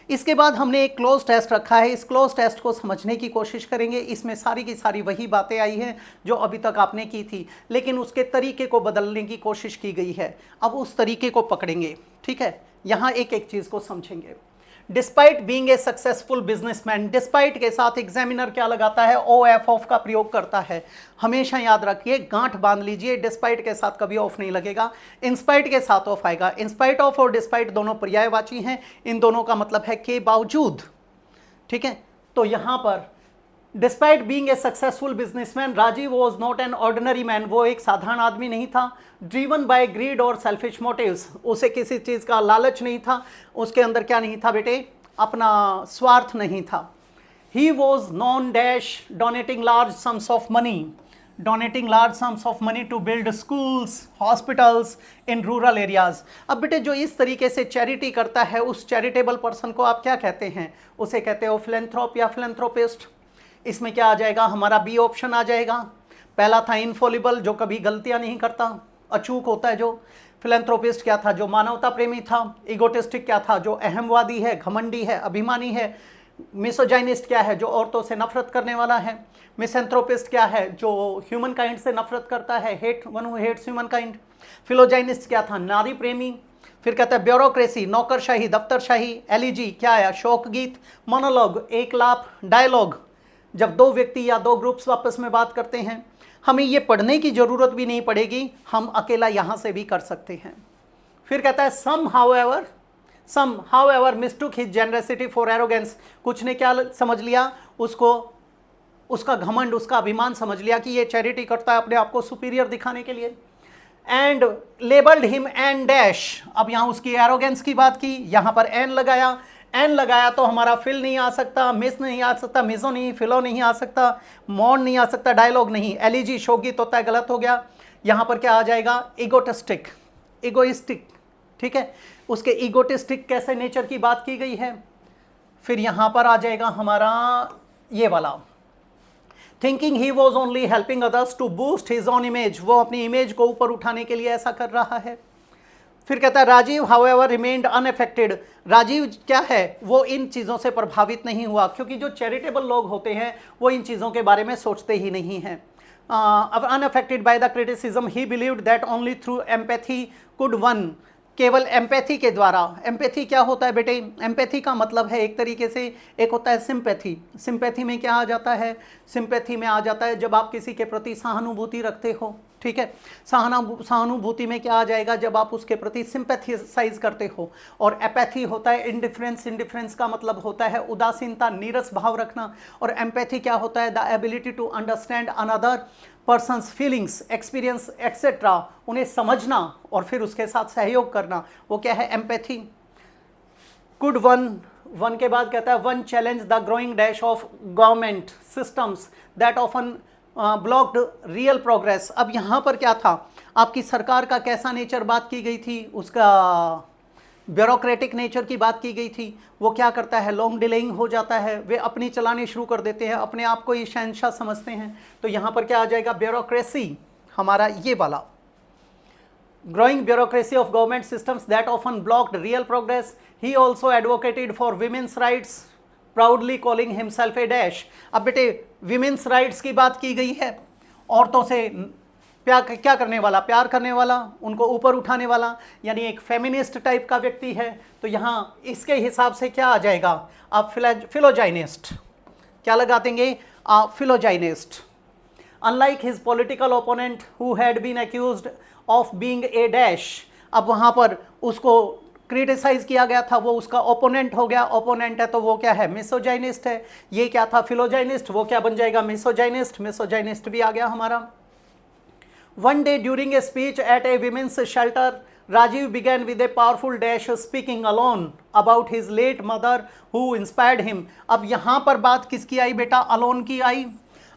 इसके बाद हमने एक क्लोज टेस्ट रखा है, इस क्लोज टेस्ट को समझने की कोशिश करेंगे। इसमें सारी की सारी वही बातें आई हैं जो अभी तक आपने की थी, लेकिन उसके तरीके को बदलने की कोशिश की गई है। अब उस तरीके को पकड़ेंगे, ठीक है, यहाँ एक एक चीज़ को समझेंगे। Despite being a successful businessman, despite के साथ एग्जामिनर क्या लगाता है, ओ एफ ऑफ का प्रयोग करता है। हमेशा याद रखिए, गांठ बांध लीजिए, डिस्पाइट के साथ कभी ऑफ नहीं लगेगा, इंस्पाइट के साथ ऑफ आएगा। इंस्पाइट ऑफ और डिस्पाइट दोनों पर्यायवाची हैं, इन दोनों का मतलब है के बावजूद, ठीक है। तो यहां पर despite being a successful businessman, Rajiv was not an ordinary man, वो एक साधारण आदमी नहीं था। ड्रीवन बाय ग्रीड और सेल्फिश मोटिव्स, उसे किसी चीज़ का लालच नहीं था, उसके अंदर क्या नहीं था बेटे, अपना स्वार्थ नहीं था। He was non dash donating large sums of money, donating large sums of money to build schools hospitals in rural areas. अब बेटे जो इस तरीके से चैरिटी करता है, उस चैरिटेबल पर्सन को आप क्या कहते हैं, उसे कहते हो फिलैंथ्रोप या फिलैंथ्रोपिस्ट। इसमें क्या आ जाएगा, हमारा बी ऑप्शन आ जाएगा। पहला था इनफॉलिबल, जो कभी गलतियां नहीं करता, अचूक होता है जो। फिलैंथ्रोपिस्ट क्या था, जो मानवता प्रेमी था। इगोटिस्टिक क्या था, जो अहमवादी है, घमंडी है, अभिमानी है। मिसोजाइनिस्ट क्या है, जो औरतों से नफरत करने वाला है। मिसएंथ्रोपिस्ट क्या है, जो ह्यूमन काइंड से नफरत करता है, one who hates humankind. Philogynist क्या था, नारी प्रेमी। फिर कहता है ब्यूरोक्रेसी, नौकरशाही, दफ्तरशाही। एलिजी क्या आया, शोक गीत। मोनोलॉग, एक लाप। डायलॉग, जब दो व्यक्ति या दो ग्रुप्स आपस में बात करते हैं। हमें ये पढ़ने की ज़रूरत भी नहीं पड़ेगी, हम अकेला यहाँ से भी कर सकते हैं। फिर कहता है some however mistook his generosity for arrogance, कुछ ने क्या समझ लिया, उसको उसका घमंड, उसका अभिमान समझ लिया कि ये चैरिटी करता है अपने आप को सुपीरियर दिखाने के लिए। And labelled him an dash, अब यहाँ उसकी एरोगेंस की बात की, यहाँ पर एन लगाया। एन लगाया तो हमारा फिल नहीं आ सकता, मिस नहीं आ सकता, मिसो नहीं, फिलो नहीं आ सकता, मॉन नहीं आ सकता, डायलॉग नहीं। एलिजी शोगित होता है, गलत हो गया। यहाँ पर क्या आ जाएगा, इगोटिस्टिक, इगोइस्टिक, ठीक है। उसके इगोटिस्टिक कैसे नेचर की बात की गई है। फिर यहाँ पर आ जाएगा हमारा ये वाला, thinking he was only helping others to boost his own image, वो अपनी इमेज को ऊपर उठाने के लिए ऐसा कर रहा है। फिर कहता है Rajiv however remained unaffected, Rajiv क्या है, वो इन चीज़ों से प्रभावित नहीं हुआ, क्योंकि जो चैरिटेबल लोग होते हैं वो इन चीज़ों के बारे में सोचते ही नहीं हैं। अब unaffected by the criticism, he believed that only through empathy could one, केवल एम्पैथी के द्वारा। एम्पैथी क्या होता है बेटे, एम्पैथी का मतलब है एक तरीके से, एक होता है सिंपैथी। सिंपैथी में क्या आ जाता है, सिंपैथी में आ जाता है जब आप किसी के प्रति सहानुभूति रखते हो, ठीक है। सहानुभूति में क्या आ जाएगा, जब आप उसके प्रति सिंपैथाइज करते हो। और एपैथी होता है इंडिफरेंस, इंडिफरेंस का मतलब होता है उदासीनता, नीरस भाव रखना। और एम्पैथी क्या होता है, the ability to understand another person's feelings, experience etcetera, उन्हें समझना और फिर उसके साथ सहयोग करना, वो क्या है एम्पैथी। कुड वन के बाद कहता है one challenge the growing dash of government systems that often blocked real progress. अब यहाँ पर क्या था, आपकी सरकार का कैसा नेचर बात की गई थी, उसका ब्यूरोक्रेटिक नेचर की बात की गई थी। वो क्या करता है, लॉन्ग डिलेइंग हो जाता है, वे अपनी चलानी शुरू कर देते हैं, अपने आप को ही शहंशाह समझते हैं। तो यहाँ पर क्या आ जाएगा, ब्यूरोक्रेसी, हमारा ये वाला growing bureaucracy of government systems that often blocked real progress. He also advocated for women's rights, proudly calling himself a dash. अब बेटे women's rights की बात की गई है, औरतों से क्या करने वाला, प्यार करने वाला, उनको ऊपर उठाने वाला, यानी एक फेमिनिस्ट टाइप का व्यक्ति है। तो यहाँ इसके हिसाब से क्या आ जाएगा, आप फिलोजाइनिस्ट, क्या लगा देंगे, फिलोजाइनिस्ट। Unlike his political opponent who had been accused of being a dash, अब वहाँ पर उसको क्रिटिसाइज किया गया था, वो उसका ओपोनेंट हो गया। ओपोनेंट है तो वो क्या है, मिसोजाइनिस्ट है। ये क्या था, फिलोजाइनिस्ट, वो क्या बन जाएगा, मिसोजाइनिस्ट। मिसोजाइनिस्ट भी आ गया हमारा। One day during a speech at a women's shelter, Rajiv began with a powerful dash, speaking alone about his late mother who inspired him. अब यहाँ पर बात किसकी आई बेटा, अलोन की आई।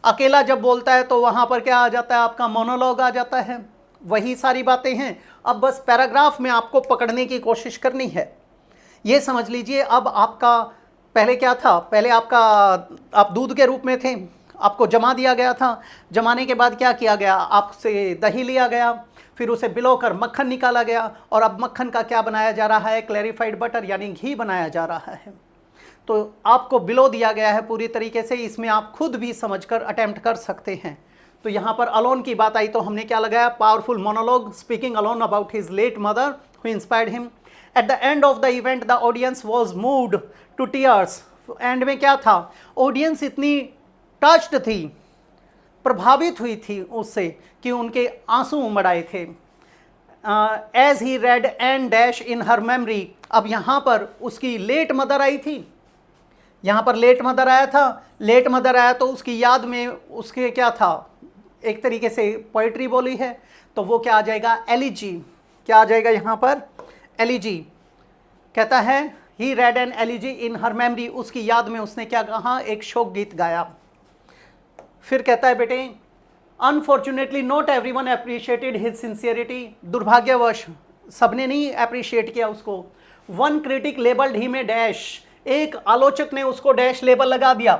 अकेला जब बोलता है तो वहाँ पर क्या आ जाता है, आपका मोनोलॉग आ जाता है। वही सारी बातें हैं। अब बस पैराग्राफ में आपको पकड़ने की कोशिश करनी है। ये समझ लीजिए, अब आपका पहले क्या था, पहले आपका आप दूध के रूप में थे, आपको जमा दिया गया था। जमाने के बाद क्या किया गया, आपसे दही लिया गया, फिर उसे बिलोकर मक्खन निकाला गया, और अब मक्खन का क्या बनाया जा रहा है, क्लैरिफाइड बटर यानी घी बनाया जा रहा है। तो आपको बिलो दिया गया है पूरी तरीके से, इसमें आप खुद भी समझकर अटेम्प्ट कर सकते हैं। तो यहाँ पर अलोन की बात आई तो हमने क्या लगाया, powerful monologue speaking alone about his late mother who inspired him. At the end of the event the audience was moved to tears. End में क्या था, ऑडियंस इतनी टच्ड थी, प्रभावित हुई थी उससे कि उनके आंसू उमड़ आए थे। As he read and dash in her memory. अब यहाँ पर उसकी लेट मदर आई थी, यहाँ पर लेट मदर आया था, लेट मदर आया तो उसकी याद में उसके क्या था, एक तरीके से पोइट्री बोली है, तो वो क्या आ जाएगा, एलिजी। क्या आ जाएगा यहाँ पर, एलिजी। कहता है he read an elegy in her memory, उसकी याद में उसने क्या कहा, एक शोक गीत गाया। फिर कहता है बेटे, unfortunately not everyone appreciated his sincerity. दुर्भाग्यवश सबने नहीं अप्रिशिएट किया उसको। वन क्रिटिक लेबल्ड ही में डैश, एक आलोचक ने उसको डैश लेबल लगा दिया।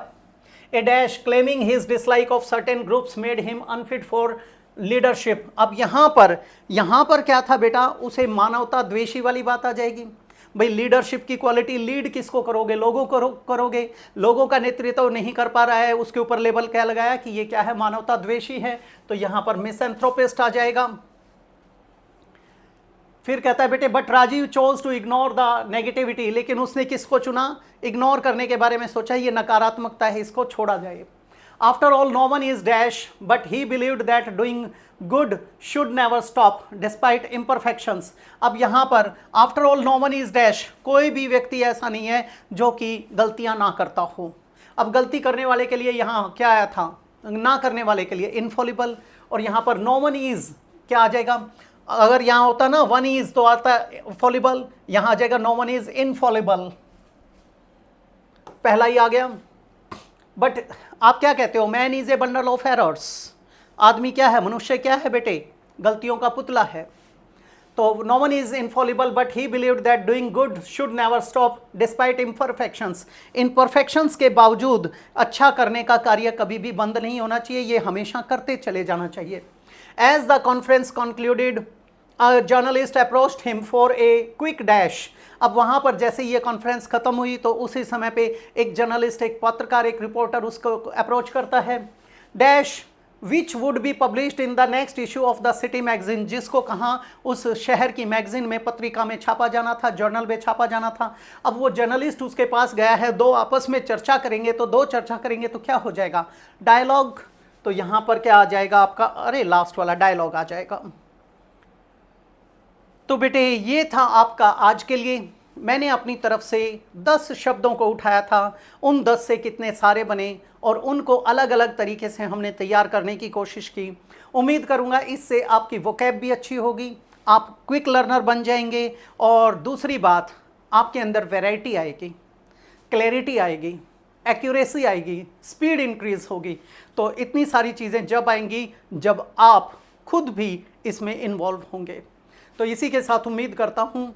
A dash claiming his dislike of certain groups made him unfit for leadership. अब यहाँ पर क्या था बेटा, उसे मानवता द्वेषी वाली बात आ जाएगी। भाई लीडरशिप की क्वालिटी, लीड किसको करोगे, लोगों को करोगे, लोगों का नेतृत्व नहीं कर पा रहा है, उसके ऊपर लेबल क्या लगाया कि ये क्या है, मानवता द्वेषी है, तो यहाँ पर मिसएंथ्रोपिस्ट आ जाएगा। फिर कहता है बेटे, but Rajiv chose to ignore the negativity, लेकिन उसने किसको चुना, इग्नोर करने के बारे में सोचा, ये नकारात्मकता है, इसको छोड़ा जाए। After all know one is dash but he believed that doing good should never stop despite imperfections. अब यहाँ पर after all know one is dash, कोई भी व्यक्ति ऐसा नहीं है जो कि गलतियाँ ना करता हो। अब गलती करने वाले के लिए यहाँ क्या आया था, ना करने वाले के लिए इनफॉलिबल, और यहाँ पर नो वन इज क्या आ जाएगा, अगर यहाँ होता ना वन इज तो आता फॉलिबल, यहाँ आ जाएगा नो वन इज इनफॉलिबल, पहला ही आ गया। बट आप क्या कहते हो, man is a bundle of errors, आदमी क्या है, मनुष्य क्या है बेटे, गलतियों का पुतला है। तो no one is infallible but he believed that doing good should never stop despite imperfections. Imperfections के बावजूद अच्छा करने का कार्य कभी भी बंद नहीं होना चाहिए, ये हमेशा करते चले जाना चाहिए। As the conference concluded a journalist approached him for a quick dash. अब वहाँ पर जैसे ये कॉन्फ्रेंस खत्म हुई तो उसी समय पे एक जर्नलिस्ट, एक पत्रकार, एक रिपोर्टर उसको अप्रोच करता है। Dash which would be published in the next issue of the city magazine, जिसको कहाँ उस शहर की मैगजीन में, पत्रिका में छापा जाना था, जर्नल में छापा जाना था। अब वो जर्नलिस्ट उसके पास गया है, दो आपस में चर्चा करेंगे, तो दो चर्चा करेंगे तो क्या हो जाएगा, डायलॉग। तो यहाँ पर क्या आ जाएगा आपका, अरे लास्ट वाला डायलॉग आ जाएगा। तो बेटे ये था आपका आज के लिए, मैंने अपनी तरफ से 10 शब्दों को उठाया था, उन 10 से कितने सारे बने और उनको अलग अलग तरीके से हमने तैयार करने की कोशिश की। उम्मीद करूँगा इससे आपकी वोकैब भी अच्छी होगी, आप क्विक लर्नर बन जाएंगे, और दूसरी बात आपके अंदर वैरायटी आएगी, क्लैरिटी आएगी, एक्यूरेसी आएगी, स्पीड इंक्रीज होगी। तो इतनी सारी चीज़ें जब आएंगी जब आप खुद भी इसमें इन्वॉल्व होंगे। तो इसी के साथ उम्मीद करता हूँ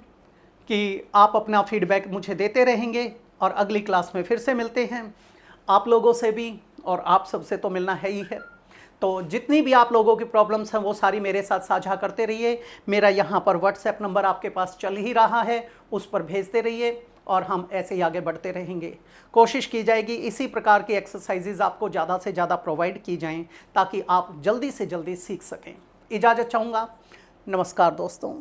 कि आप अपना फीडबैक मुझे देते रहेंगे, और अगली क्लास में फिर से मिलते हैं। आप लोगों से भी और आप सबसे तो मिलना है ही है। तो जितनी भी आप लोगों की प्रॉब्लम्स हैं वो सारी मेरे साथ साझा करते रहिए। मेरा यहाँ पर व्हाट्सएप नंबर आपके पास चल ही रहा है, उस पर भेजते रहिए और हम ऐसे ही आगे बढ़ते रहेंगे। कोशिश की जाएगी इसी प्रकार की एक्सरसाइजेज आपको ज़्यादा से ज़्यादा प्रोवाइड की जाएँ ताकि आप जल्दी से जल्दी सीख सकें। इजाज़त चाहूँगा। नमस्कार दोस्तों।